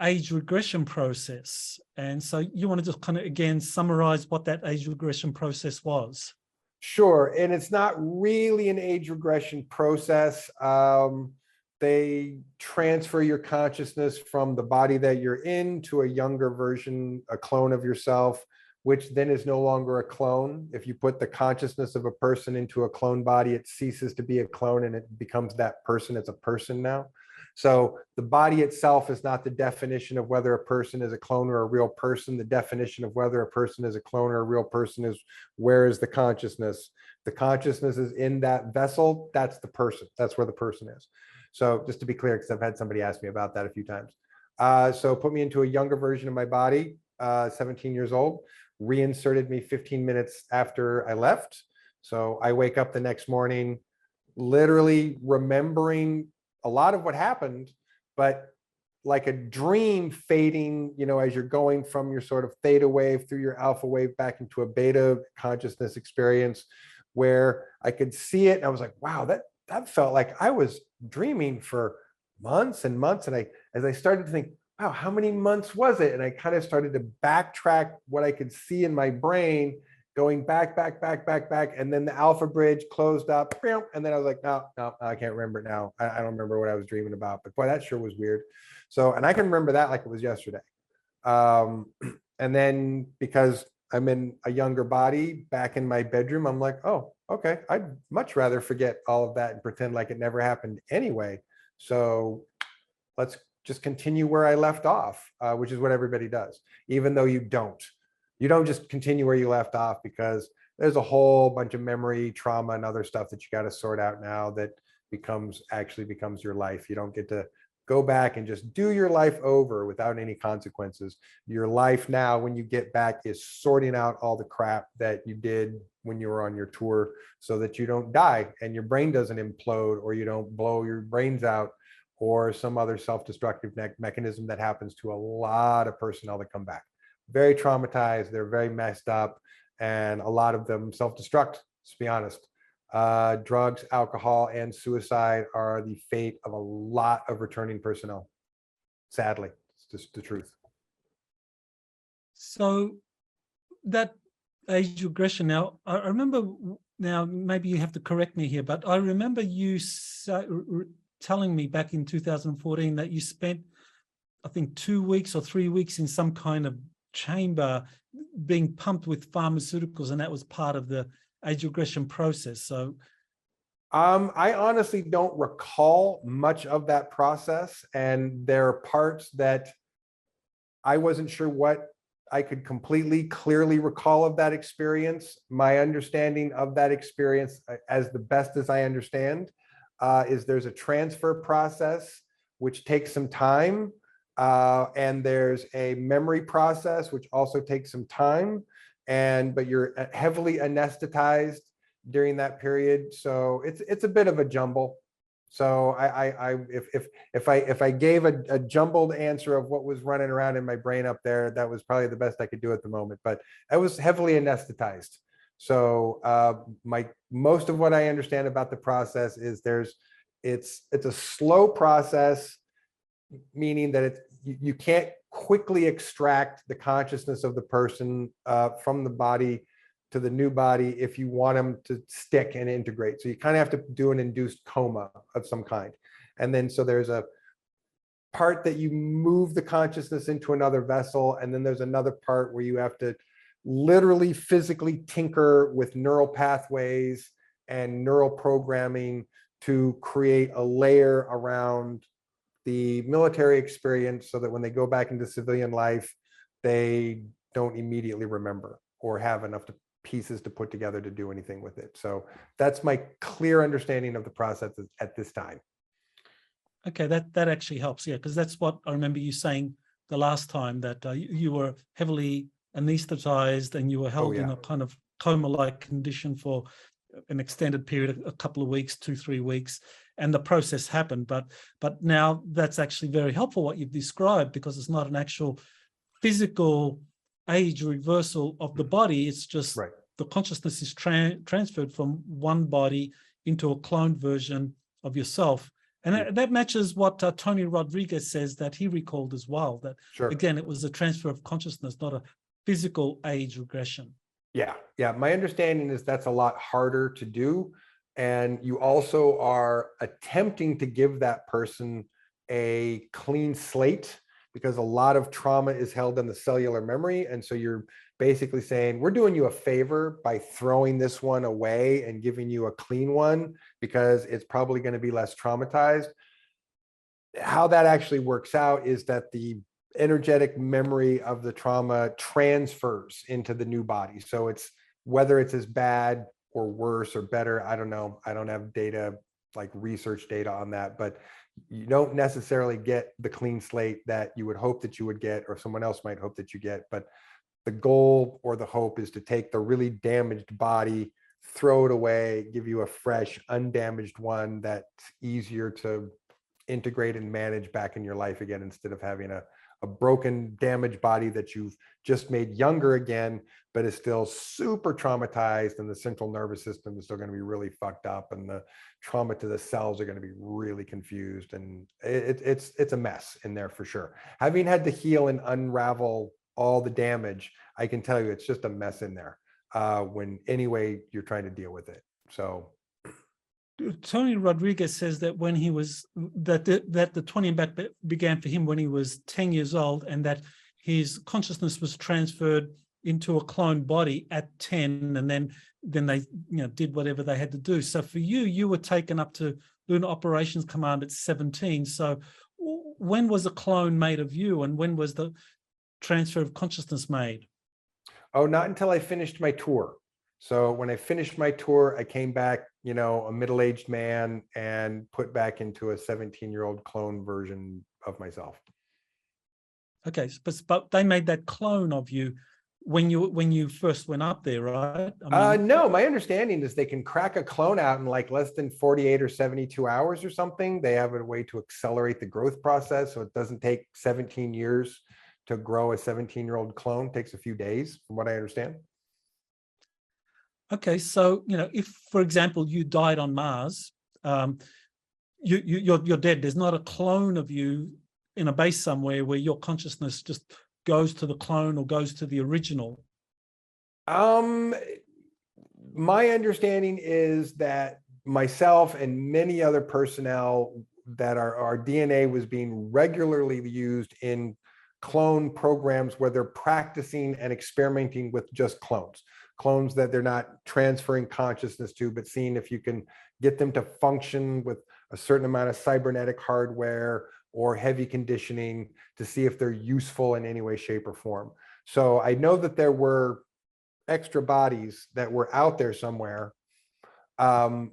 age regression process. And so you want to just kind of, again, summarize what that age regression process was. Sure. And it's not really an age regression process. They transfer your consciousness from the body that you're in to a younger version, a clone of yourself, which then is no longer a clone. If you put the consciousness of a person into a clone body, it ceases to be a clone and it becomes that person. It's a person now. So the body itself is not the definition of whether a person is a clone or a real person. The definition of whether a person is a clone or a real person is, where is the consciousness? The consciousness is in that vessel. That's the person. That's where the person is. So just to be clear, because I've had somebody ask me about that a few times. So put me into a younger version of my body, 17 years old, reinserted me 15 minutes after I left. So I wake up the next morning, literally remembering a lot of what happened, but like a dream fading, as you're going from your sort of theta wave through your alpha wave back into a beta consciousness experience, where I could see it. And I was like, wow, that felt like I was dreaming for months and months. And as I started to think, wow, how many months was it? And I kind of started to backtrack what I could see in my brain, going back. And then the alpha bridge closed up. And then I was like, no, I can't remember it now. I don't remember what I was dreaming about, but boy, that sure was weird. So, and I can remember that like it was yesterday. And then because I'm in a younger body back in my bedroom, I'm like, oh, okay, I'd much rather forget all of that and pretend like it never happened anyway. So let's just continue where I left off, which is what everybody does, even though you don't just continue where you left off, because there's a whole bunch of memory, trauma, and other stuff that you got to sort out now that actually becomes your life. You don't get to go back and just do your life over without any consequences. Your life now, when you get back, is sorting out all the crap that you did when you were on your tour, so that you don't die and your brain doesn't implode, or you don't blow your brains out, or some other self-destructive mechanism that happens to a lot of personnel that come back. Very traumatized, they're very messed up, and a lot of them self-destruct, to be honest. Drugs, alcohol, and suicide are the fate of a lot of returning personnel. Sadly, it's just the truth. So that age regression, now, I remember, now maybe you have to correct me here, but I remember you telling me back in 2014 that you spent, I think, 2 weeks or 3 weeks in some kind of chamber being pumped with pharmaceuticals, and that was part of the age regression process. So I honestly don't recall much of that process, and there are parts that I wasn't sure what I could completely clearly recall of that experience. My understanding of that experience, as the best as I understand, is there's a transfer process which takes some time, and there's a memory process which also takes some time, but you're heavily anesthetized during that period, so it's a bit of a jumble. So if I gave a jumbled answer of what was running around in my brain up there, that was probably the best I could do at the moment. But I was heavily anesthetized. So most of what I understand about the process is it's a slow process, meaning that you can't quickly extract the consciousness of the person from the body to the new body if you want them to stick and integrate. So you kind of have to do an induced coma of some kind. And then so there's a part that you move the consciousness into another vessel, and then there's another part where you have to literally physically tinker with neural pathways and neural programming to create a layer around the military experience, so that when they go back into civilian life, they don't immediately remember or have enough pieces to put together to do anything with it. So that's my clear understanding of the process at this time. Okay, that actually helps, yeah, because that's what I remember you saying the last time, that you were heavily anesthetized and you were held in a kind of coma-like condition for an extended period, a couple of weeks, 2-3 weeks, and the process happened. But now that's actually very helpful what you've described, because it's not an actual physical age reversal of the body. It's just the consciousness is transferred from one body into a cloned version of yourself. And that matches what Tony Rodriguez says that he recalled as well, that again, it was a transfer of consciousness, not a physical age regression. Yeah. My understanding is that's a lot harder to do. And you also are attempting to give that person a clean slate, because a lot of trauma is held in the cellular memory. And so you're basically saying, we're doing you a favor by throwing this one away and giving you a clean one because it's probably going to be less traumatized. How that actually works out is that the energetic memory of the trauma transfers into the new body. So it's whether it's as bad or worse or better, I don't know. I don't have data, like research data on that, but you don't necessarily get the clean slate that you would hope that you would get, or someone else might hope that you get. But the goal or the hope is to take the really damaged body, throw it away, give you a fresh, undamaged one that's easier to integrate and manage back in your life again, instead of having a broken, damaged body that you've just made younger again, but is still super traumatized, and the central nervous system is still going to be really fucked up, and the trauma to the cells are going to be really confused, and it's a mess in there for sure. Having had to heal and unravel all the damage, I can tell you it's just a mess in there when any way you're trying to deal with it. So Tony Rodriguez says that when he was that the 20 and back began for him when he was 10 years old, and that his consciousness was transferred into a clone body at 10, and then they did whatever they had to do. So for you were taken up to Lunar Operations Command at 17. So when was a clone made of you, and when was the transfer of consciousness made? Oh, not until I finished my tour. So when I finished my tour, I came back, a middle-aged man, and put back into a 17-year-old clone version of myself. Okay, but they made that clone of you when you first went up there, right? No, my understanding is they can crack a clone out in like less than 48 or 72 hours or something. They have a way to accelerate the growth process, so it doesn't take 17 years to grow a 17-year-old clone. It takes a few days, from what I understand. Okay, so if, for example, you died on Mars, you're dead. There's not a clone of you in a base somewhere where your consciousness just goes to the clone or goes to the original. My understanding is that myself and many other personnel, that our DNA was being regularly used in clone programs where they're practicing and experimenting with just clones that they're not transferring consciousness to, but seeing if you can get them to function with a certain amount of cybernetic hardware or heavy conditioning to see if they're useful in any way, shape, or form. So I know that there were extra bodies that were out there somewhere. From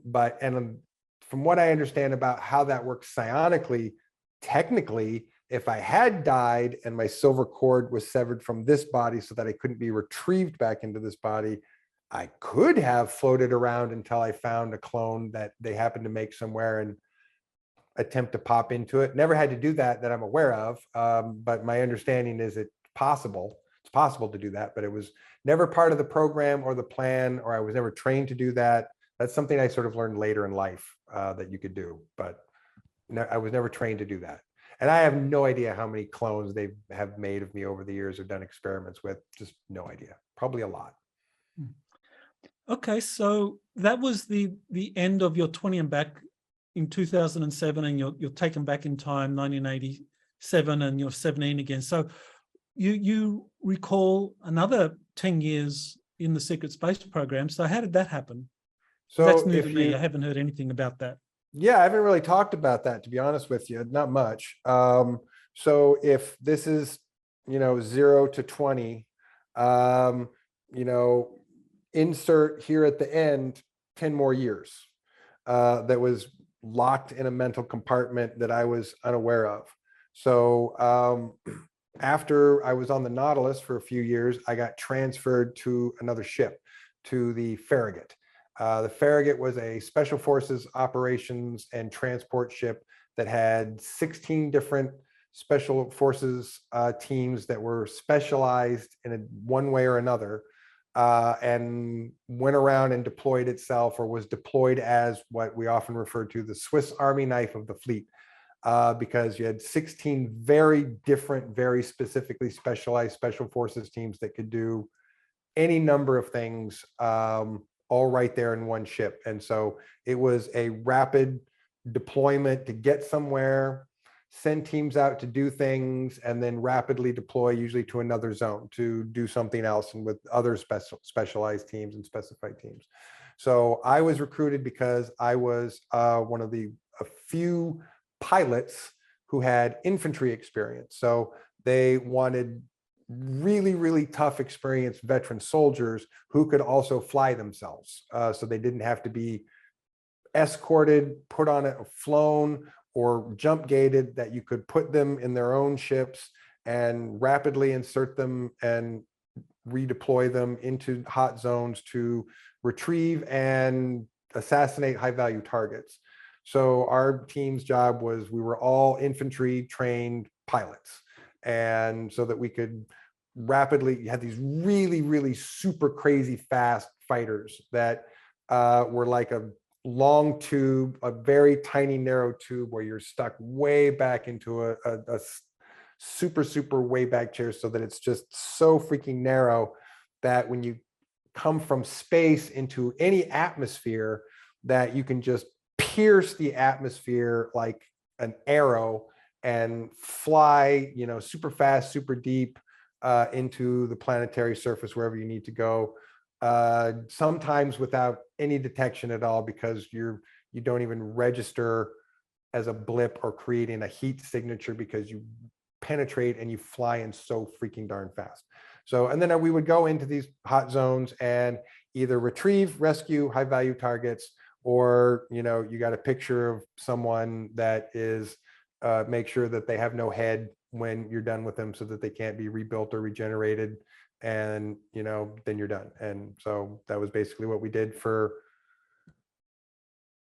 what I understand about how that works psionically, technically, if I had died and my silver cord was severed from this body so that I couldn't be retrieved back into this body, I could have floated around until I found a clone that they happened to make somewhere and attempt to pop into it. Never had to do that I'm aware of. But my understanding is it's possible. It's possible to do that, but it was never part of the program or the plan, or I was never trained to do that. That's something I sort of learned later in life that you could do, but I was never trained to do that. And I have no idea how many clones they have made of me over the years or done experiments with. Just no idea. Probably a lot. Okay, so that was the end of your 20 and back in 2007, and you're taken back in time, 1987, and you're 17 again. So you recall another 10 years in the secret space program. So how did that happen? So that's new to me. I haven't heard anything about that. Yeah, I haven't really talked about that, to be honest with you, not much. So if this is, 0 to 20, insert here at the end 10 more years that was locked in a mental compartment that I was unaware of. So after I was on the Nautilus for a few years, I got transferred to another ship, to the Farragut. The Farragut was a special forces operations and transport ship that had 16 different special forces teams that were specialized in one way or another, and went around and deployed itself, or was deployed as what we often refer to the Swiss Army knife of the fleet, because you had 16 very different, very specifically specialized special forces teams that could do any number of things, all right there in one ship. And so it was a rapid deployment to get somewhere, send teams out to do things, and then rapidly deploy usually to another zone to do something else, and with other specialized teams and specified teams. So I was recruited because I was one of a few pilots who had infantry experience. So they wanted really, really tough, experienced veteran soldiers who could also fly themselves. So they didn't have to be escorted, put on it, flown, or jump gated, that you could put them in their own ships and rapidly insert them and redeploy them into hot zones to retrieve and assassinate high value targets. So our team's job was, we were all infantry trained pilots. And so that we could rapidly, you had these really, really super crazy fast fighters that were like a long tube, a very tiny narrow tube where you're stuck way back into a super way back chair, so that it's just so freaking narrow that when you come from space into any atmosphere, that you can just pierce the atmosphere like an arrow and fly, you know, super fast, super deep into the planetary surface, wherever you need to go. Sometimes without any detection at all, because you don't even register as a blip or creating a heat signature, because you penetrate and you fly in so freaking darn fast. So, and then we would go into these hot zones and either retrieve, rescue high value targets, or, you know, you got a picture of someone that is, make sure that they have no head when you're done with them, so that they can't be rebuilt or regenerated. And, you know, then you're done. And so that was basically what we did for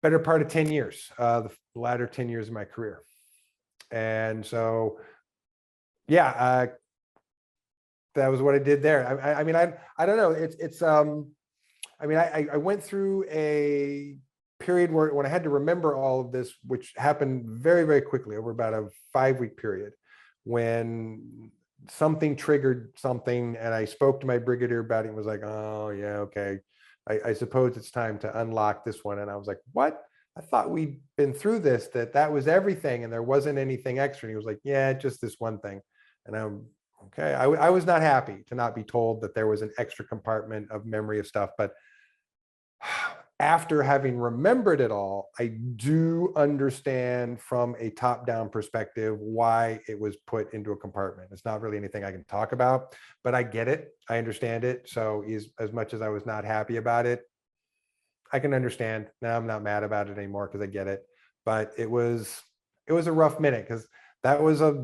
better part of 10 years, the latter 10 years of my career. And so, yeah, that was what I did there. I mean, I don't know. I mean, I went through a period where, when I had to remember all of this, which happened very, very quickly over about a 5-week period, when something triggered something, and I spoke to my brigadier about it and was like, oh yeah, okay, I suppose it's time to unlock this one. And I was like, what? I thought we'd been through this, that was everything and there wasn't anything extra. And he was like, yeah, just this one thing. And I'm okay. I was not happy to not be told that there was an extra compartment of memory of stuff, but after having remembered it all, I do understand from a top-down perspective why it was put into a compartment. It's not really anything I can talk about, but I get it. I understand it. So as much as I was not happy about it, I can understand. Now I'm not mad about it anymore because I get it. But it was a rough minute, because that was a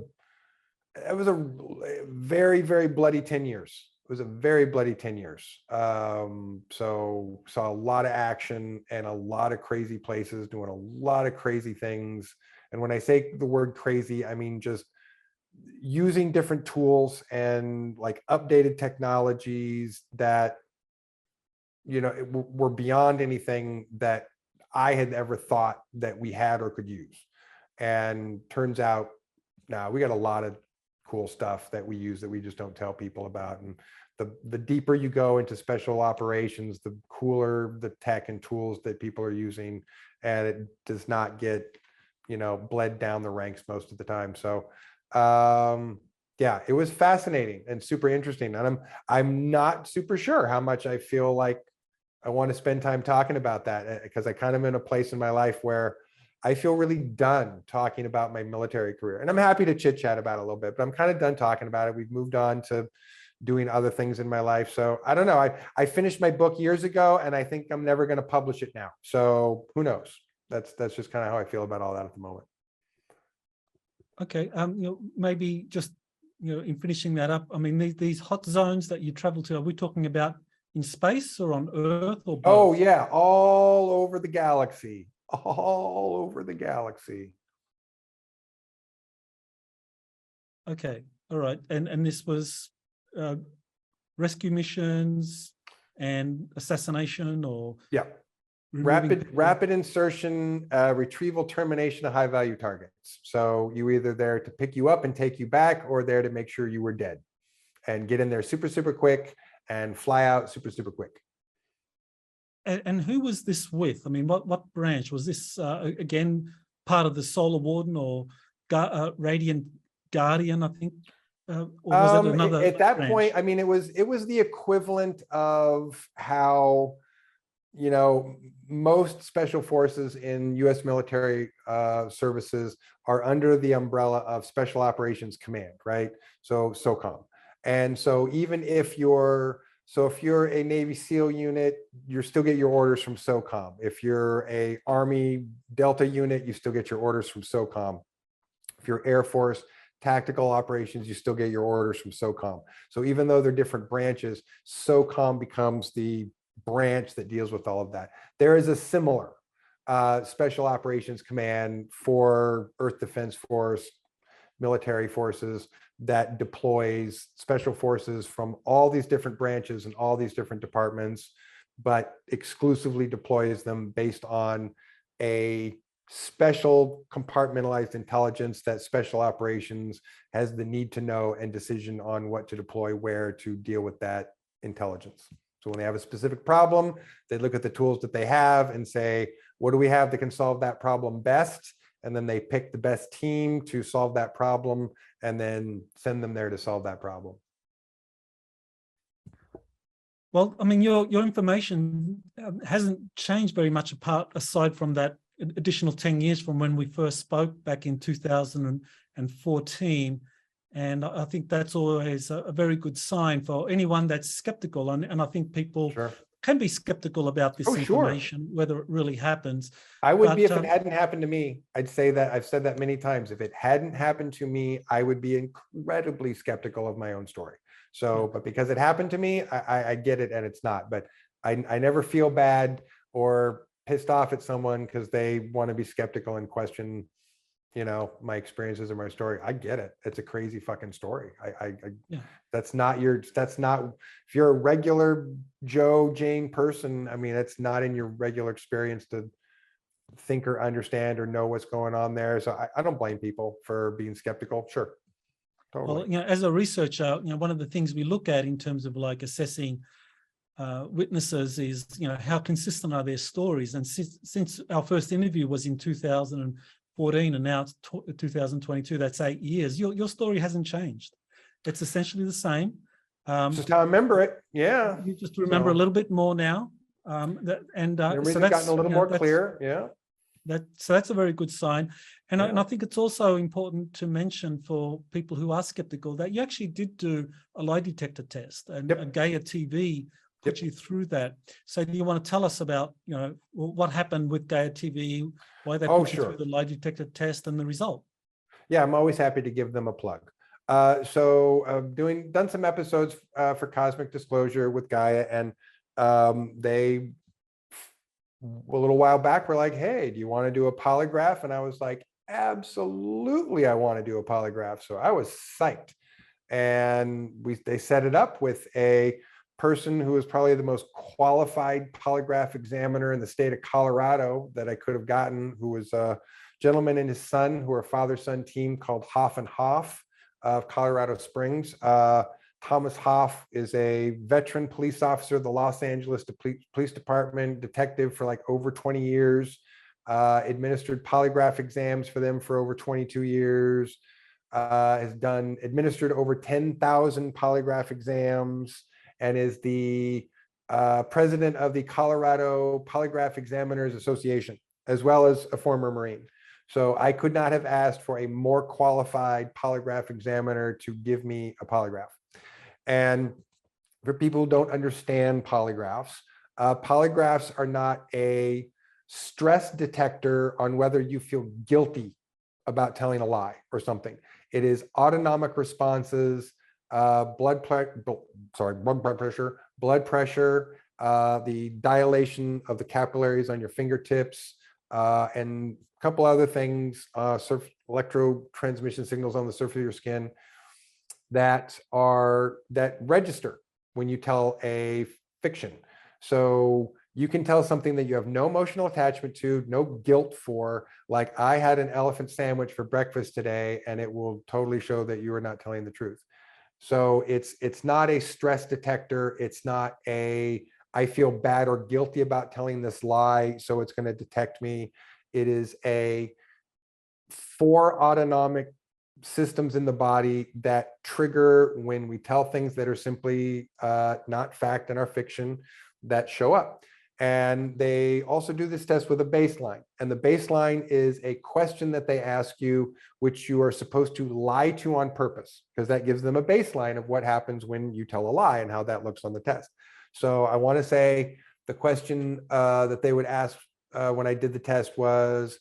very, very bloody 10 years. It was a very bloody 10 years. So saw a lot of action and a lot of crazy places, doing a lot of crazy things. And when I say the word crazy, I mean just using different tools and like updated technologies that, you know, were beyond anything that I had ever thought that we had or could use. And turns out, now we got a lot of cool stuff that we use that we just don't tell people about. And the deeper you go into special operations, the cooler the tech and tools that people are using, and it does not get, you know, bled down the ranks most of the time. So yeah, it was fascinating and super interesting. And I'm not super sure how much I feel like I want to spend time talking about that, because I kind of in a place in my life where I feel really done talking about my military career. And I'm happy to chit chat about it a little bit, but I'm kind of done talking about it. We've moved on to doing other things in my life. So I don't know. I finished my book years ago, and I think I'm never going to publish it now. So who knows? That's just kind of how I feel about all that at the moment. Okay. You know, maybe just, you know, in finishing that up, I mean, these hot zones that you travel to, are we talking about in space or on Earth or both? Oh yeah, all over the galaxy. All over the galaxy. Okay, all right. And this was rescue missions and assassination, or yeah, rapid insertion, retrieval, termination of high value targets. So you were either there to pick you up and take you back, or there to make sure you were dead, and get in there super quick and fly out super quick. And who was this with? I mean, what branch was this? Again, part of the Solar Warden, or Radiant Guardian, I think, or was it another at that branch? point, I mean, it was the equivalent of how, you know, most special forces in U.S. military services are under the umbrella of Special Operations Command, right? So SOCOM. And so even if you're a Navy SEAL unit, you still get your orders from SOCOM. If you're a Army Delta unit, you still get your orders from SOCOM. If you're Air Force tactical operations, you still get your orders from SOCOM. So even though they're different branches, SOCOM becomes the branch that deals with all of that. There is a similar Special Operations Command for Earth Defense Force, military forces, that deploys special forces from all these different branches and all these different departments, but exclusively deploys them based on a special compartmentalized intelligence that Special Operations has the need to know and decision on what to deploy where to deal with that intelligence. So when they have a specific problem, they look at the tools that they have and say, what do we have that can solve that problem best? And then they pick the best team to solve that problem and then send them there to solve that problem. Well, I mean, your information hasn't changed very much aside from that additional 10 years from when we first spoke back in 2014. And I think that's always a very good sign for anyone that's skeptical. And I think people can be skeptical about this information, whether it really happens. I would be if it hadn't happened to me. I'd say that. I've said that many times. If it hadn't happened to me, I would be incredibly skeptical of my own story. So, but because it happened to me, I get it, and it's not. But I never feel bad or pissed off at someone because they want to be skeptical and question, you know, my experiences or my story. I get it. It's a crazy fucking story. That's not, if you're a regular Joe Jane person, I mean, it's not in your regular experience to think or understand or know what's going on there. So I don't blame people for being skeptical. Sure. Totally. Well, you know, as a researcher, you know, one of the things we look at in terms of like assessing witnesses is, you know, how consistent are their stories? And since our first interview was in 2014 and now it's 2022, that's 8 years, your story hasn't changed. It's essentially the same. Just how I remember it. Yeah. You just remember a little bit more now. So that's gotten a little more clear. Yeah. So that's a very good sign. And I think it's also important to mention for people who are skeptical that you actually did do a lie detector test, and Gaia TV put you through that. So do you want to tell us about, you know, what happened with Gaia TV, why they put you through the lie detector test and the result? Yeah, I'm always happy to give them a plug. Done some episodes for Cosmic Disclosure with Gaia, and they, a little while back, were like, hey, do you want to do a polygraph? And I was like, absolutely, I want to do a polygraph. So I was psyched. And they set it up with a person who was probably the most qualified polygraph examiner in the state of Colorado that I could have gotten, who was a gentleman and his son who are a father-son team called Hoff and Hoff of Colorado Springs. Thomas Hoff is a veteran police officer of the Los Angeles Police Department, detective for like over 20 years, administered polygraph exams for them for over 22 years, has administered over 10,000 polygraph exams, and is the president of the Colorado Polygraph Examiners Association, as well as a former Marine. So I could not have asked for a more qualified polygraph examiner to give me a polygraph. And for people who don't understand polygraphs, polygraphs are not a stress detector on whether you feel guilty about telling a lie or something. It is autonomic responses, blood pressure, the dilation of the capillaries on your fingertips, and a couple other things, electrotransmission signals on the surface of your skin that register when you tell a fiction. So you can tell something that you have no emotional attachment to, no guilt for, like I had an elephant sandwich for breakfast today, and it will totally show that you are not telling the truth. So it's not a stress detector. It's not a, I feel bad or guilty about telling this lie, so it's going to detect me. It is a 4 autonomic systems in the body that trigger when we tell things that are simply not fact and are fiction that show up. And they also do this test with a baseline. And the baseline is a question that they ask you, which you are supposed to lie to on purpose, because that gives them a baseline of what happens when you tell a lie and how that looks on the test. So I want to say the question that they would ask when I did the test was,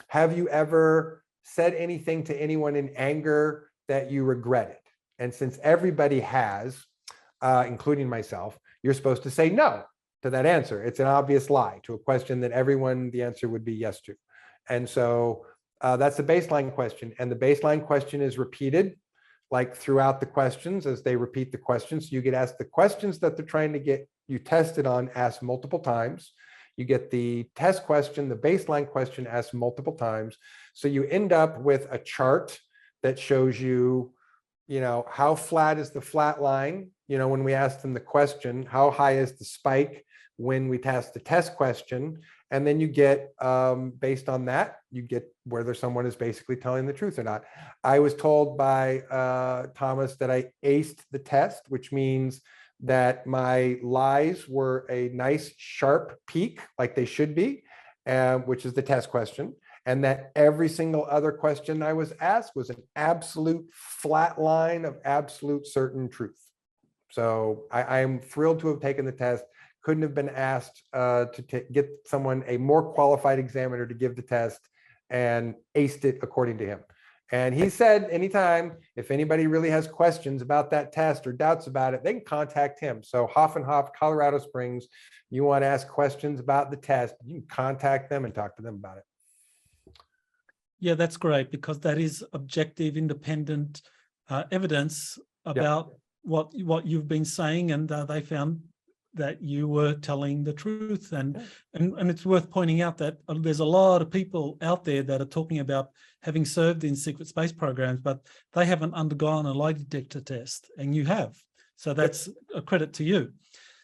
have you ever said anything to anyone in anger that you regretted? And since everybody has, including myself, you're supposed to say no to that answer. It's an obvious lie to a question that everyone, the answer would be yes to. And so that's the baseline question. And the baseline question is repeated like throughout the questions as they repeat the questions. So you get asked the questions that they're trying to get you tested on asked multiple times. You get the test question, the baseline question asked multiple times. So you end up with a chart that shows you, how flat is the flat line? When we ask them the question, how high is the spike when we ask the test question? And then you get, based on that, you get whether someone is basically telling the truth or not. I was told by Thomas that I aced the test, which means that my lies were a nice sharp peak, like they should be, which is the test question. And that every single other question I was asked was an absolute flat line of absolute certain truth. So I am thrilled to have taken the test. Couldn't have been asked to get someone, a more qualified examiner, to give the test, and aced it according to him. And he said anytime, if anybody really has questions about that test or doubts about it, they can contact him. So Hoff, Colorado Springs, you want to ask questions about the test, you can contact them and talk to them about it. Yeah, that's great, because that is objective, independent evidence about what you've been saying, and they found that you were telling the truth. And it's worth pointing out that there's a lot of people out there that are talking about having served in secret space programs, but they haven't undergone a lie detector test, and you have. So that's a credit to you.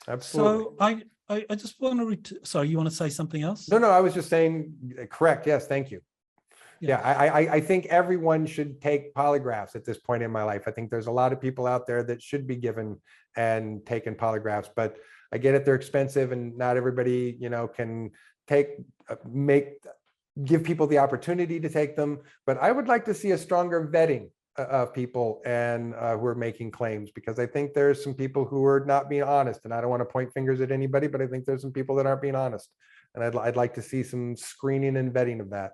Absolutely. So I just want to, sorry, you want to say something else? No, I was just saying, correct. Yes, thank you. Yeah, I think everyone should take polygraphs at this point in my life. I think there's a lot of people out there that should be given and taken polygraphs, but I get it, they're expensive, and not everybody, can give people the opportunity to take them. But I would like to see a stronger vetting of people and who are making claims, because I think there's some people who are not being honest, and I don't want to point fingers at anybody, but I think there's some people that aren't being honest, and I'd like to see some screening and vetting of that.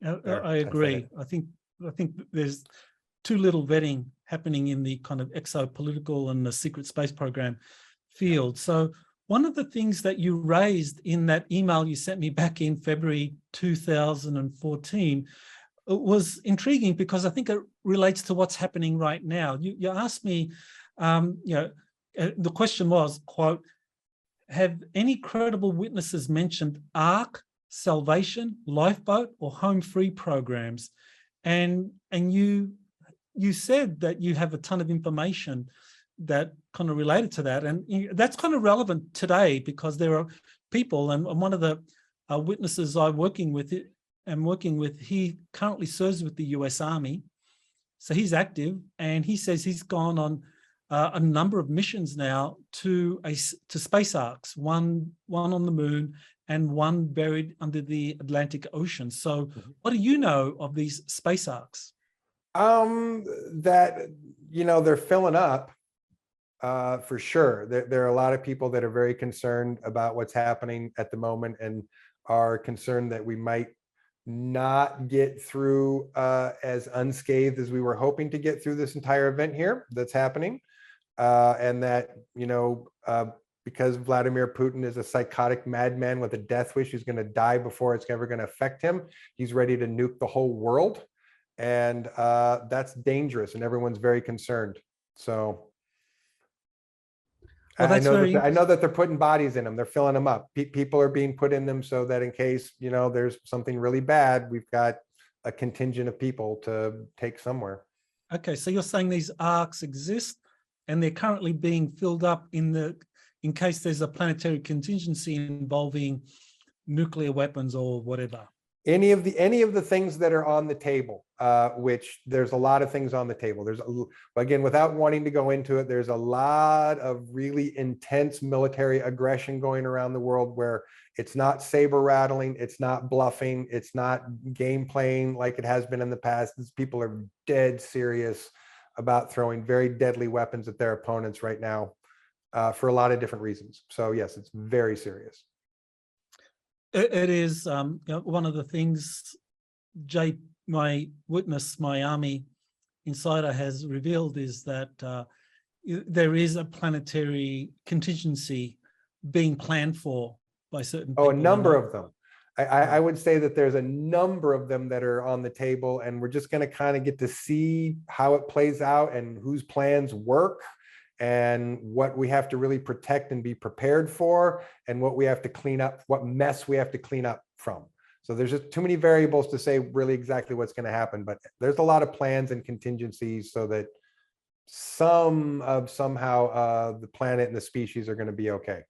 I agree. I think there's too little vetting happening in the kind of exopolitical and the secret space program field. So one of the things that you raised in that email you sent me back in February 2014 was intriguing, because I think it relates to what's happening right now. You asked me, the question was, quote, have any credible witnesses mentioned ARC, salvation, lifeboat, or home free programs? And you said that you have a ton of information that kind of related to that, and that's kind of relevant today, because there are people, and one of the witnesses I'm working with, he currently serves with the US Army, so he's active, and he says he's gone on a number of missions now to space arcs, one on the moon and one buried under the Atlantic Ocean. So what do you know of these space arcs? That, they're filling up. For sure. There are a lot of people that are very concerned about what's happening at the moment, and are concerned that we might not get through as unscathed as we were hoping to get through this entire event here that's happening. And that, because Vladimir Putin is a psychotic madman with a death wish, he's going to die before it's ever going to affect him. He's ready to nuke the whole world. And that's dangerous, and everyone's very concerned. So well, I know that they're putting bodies in them. They're filling them up. People are being put in them so that in case, there's something really bad, we've got a contingent of people to take somewhere. Okay, so you're saying these arcs exist, and they're currently being filled up in case there's a planetary contingency involving nuclear weapons or whatever. any of the things that are on the table, which there's a lot of things on the table. Again, without wanting to go into it, there's a lot of really intense military aggression going around the world where it's not saber rattling, it's not bluffing, it's not game playing like it has been in the past. These people are dead serious about throwing very deadly weapons at their opponents right now, for a lot of different reasons. So yes, it's very serious. It is one of the things my Army Insider has revealed is that there is a planetary contingency being planned for by certain people. Oh, a number of them. I would say that there's a number of them that are on the table, and we're just going to kind of get to see how it plays out and whose plans work and what we have to really protect and be prepared for, and what we have to clean up, what mess we have to clean up from. So there's just too many variables to say really exactly what's going to happen, but there's a lot of plans and contingencies so that somehow the planet and the species are going to be okay.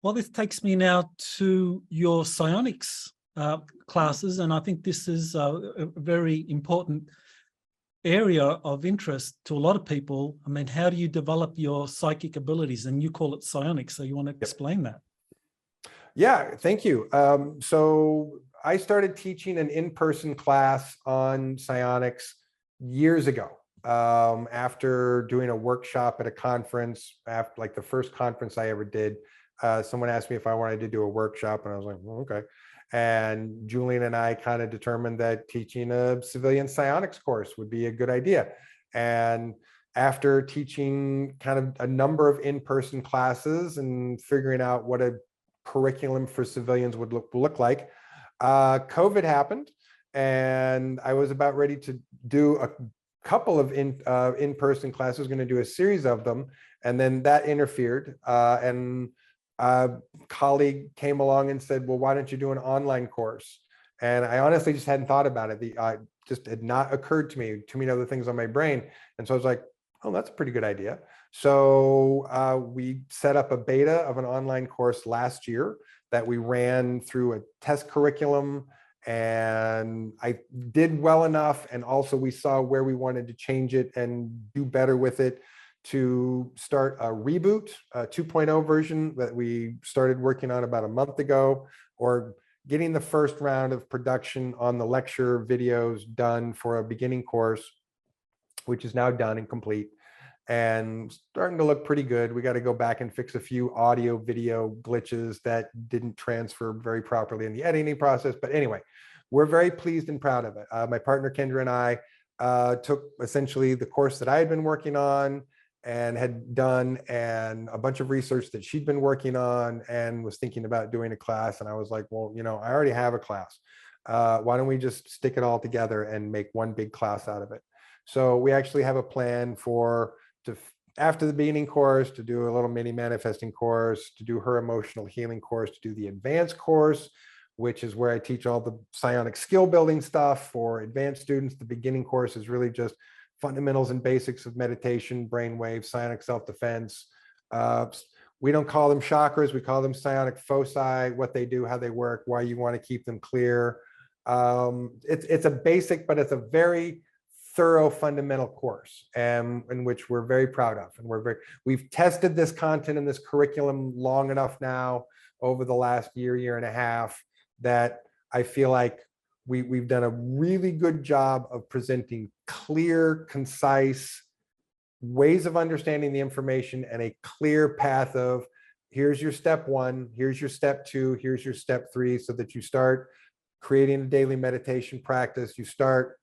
Well, this takes me now to your psionics classes, and I think this is a very important area of interest to a lot of people. I mean, how do you develop your psychic abilities? And you call it psionics, so you want to explain that? Yeah, thank you. So I started teaching an in-person class on psionics years ago, after doing a workshop at a conference, after like the first conference I ever did. Someone asked me if I wanted to do a workshop, and I was like, well, okay. And Julian and I kind of determined that teaching a civilian psionics course would be a good idea. And after teaching kind of a number of in-person classes and figuring out what a curriculum for civilians would look like, COVID happened, and I was about ready to do a couple of in-person classes, going to do a series of them, and then that interfered, and a colleague came along and said, well, why don't you do an online course? And I honestly just hadn't thought about it. Just had not occurred to me, too many other things on my brain. And so I was like, oh, that's a pretty good idea. So we set up a beta of an online course last year that we ran through a test curriculum, and I did well enough. And also we saw where we wanted to change it and do better with it to start a reboot, a 2.0 version that we started working on about a month ago, or getting the first round of production on the lecture videos done for a beginning course, which is now done and complete and starting to look pretty good. We got to go back and fix a few audio video glitches that didn't transfer very properly in the editing process. But anyway, we're very pleased and proud of it. My partner Kendra and I took essentially the course that I had been working on and had done, and a bunch of research that she'd been working on, and was thinking about doing a class. And I was like, well, you know, I already have a class. Why don't we just stick it all together and make one big class out of it? So we actually have a plan after the beginning course, to do a little mini manifesting course, to do her emotional healing course, to do the advanced course, which is where I teach all the psionic skill building stuff for advanced students. The beginning course is really just fundamentals and basics of meditation, brainwave, psionic self-defense. We don't call them chakras, we call them psionic foci, what they do, how they work, why you want to keep them clear. It's a basic, but it's a very thorough fundamental course, in which we're very proud of. And we've tested this content and this curriculum long enough now over the last year and a half, that I feel like we've done a really good job of presenting clear, concise ways of understanding the information, and a clear path of, here's your step 1, here's your step 2, here's your step 3, so that you start creating a daily meditation practice, you start,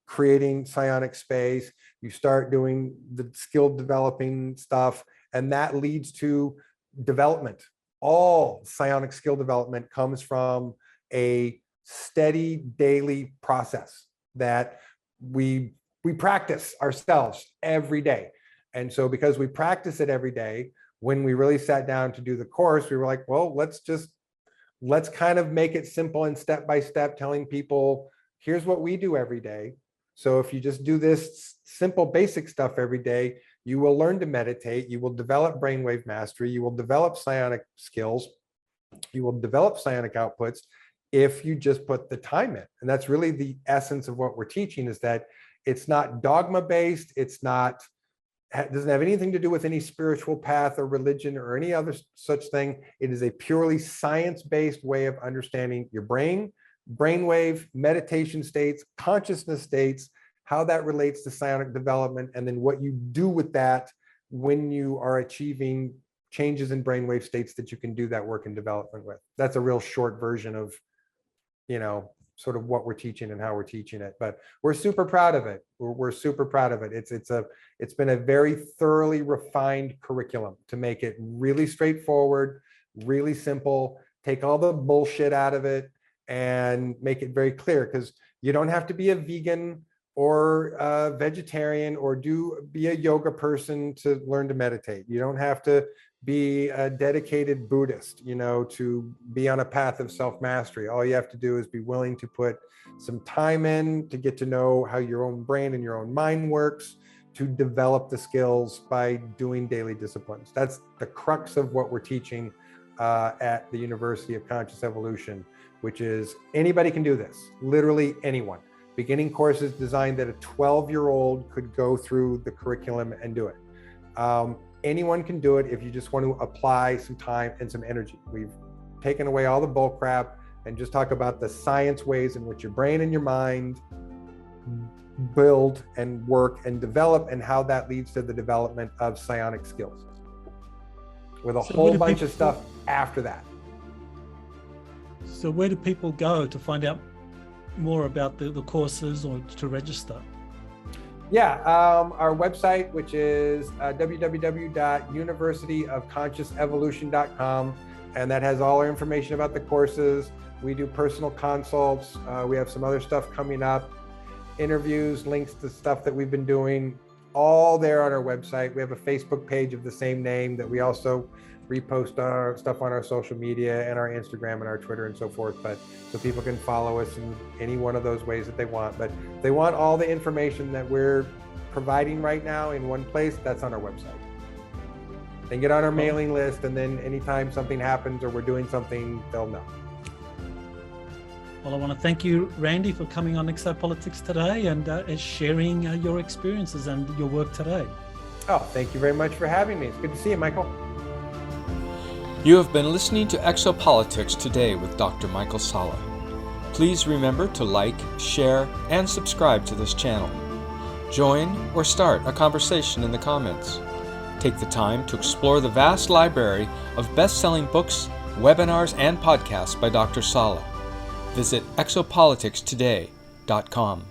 creating psionic space, you start doing the skill developing stuff, and that leads to development. All psionic skill development comes from a steady daily process that we practice ourselves every day. And so because we practice it every day, when we really sat down to do the course, we were like, well, let's kind of make it simple and step by step, telling people, here's what we do every day. So if you just do this simple basic stuff every day, you will learn to meditate, you will develop brainwave mastery, you will develop psionic skills, You will develop psionic outputs if you just put the time in. And that's really the essence of what we're teaching, is that it's not dogma based. It doesn't have anything to do with any spiritual path or religion or any other such thing. It is a purely science-based way of understanding your brain, brainwave, meditation states, consciousness states, how that relates to psionic development, and then what you do with that when you are achieving changes in brainwave states that you can do that work in development with. That's a real short version of, sort of what we're teaching and how we're teaching it. But we're super proud of it. We're super proud of it. It's been a very thoroughly refined curriculum to make it really straightforward, really simple, take all the bullshit out of it and make it very clear, because you don't have to be a vegan or a vegetarian or be a yoga person to learn to meditate. You don't have to be a dedicated Buddhist, to be on a path of self-mastery. All you have to do is be willing to put some time in to get to know how your own brain and your own mind works, to develop the skills by doing daily disciplines. That's the crux of what we're teaching at the University of Conscious Evolution, which is anybody can do this, literally anyone. Beginning courses designed that a 12-year-old could go through the curriculum and do it. Anyone can do it if you just want to apply some time and some energy. We've taken away all the bull crap and just talk about the science ways in which your brain and your mind build and work and develop, and how that leads to the development of psionic skills, with a whole bunch of stuff after that. So where do people go to find out more about the courses or to register? Yeah, our website, which is www.universityofconsciousevolution.com, and that has all our information about the courses. We do personal consults. We have some other stuff coming up, interviews, links to stuff that we've been doing, all there on our website. We have a Facebook page of the same name that we also repost our stuff on our social media and our Instagram and our Twitter and so forth, so people can follow us in any one of those ways that they want. But they want all the information that we're providing right now in one place. That's on our website. They get on our mailing list, and then anytime something happens or we're doing something, they'll know. Well, I want to thank you, Randy, for coming on Exopolitics today and sharing your experiences and your work today. Oh, thank you very much for having me. It's good to see you, Michael. You have been listening to Exopolitics Today with Dr. Michael Salla. Please remember to like, share, and subscribe to this channel. Join or start a conversation in the comments. Take the time to explore the vast library of best-selling books, webinars, and podcasts by Dr. Salla. Visit exopoliticstoday.com.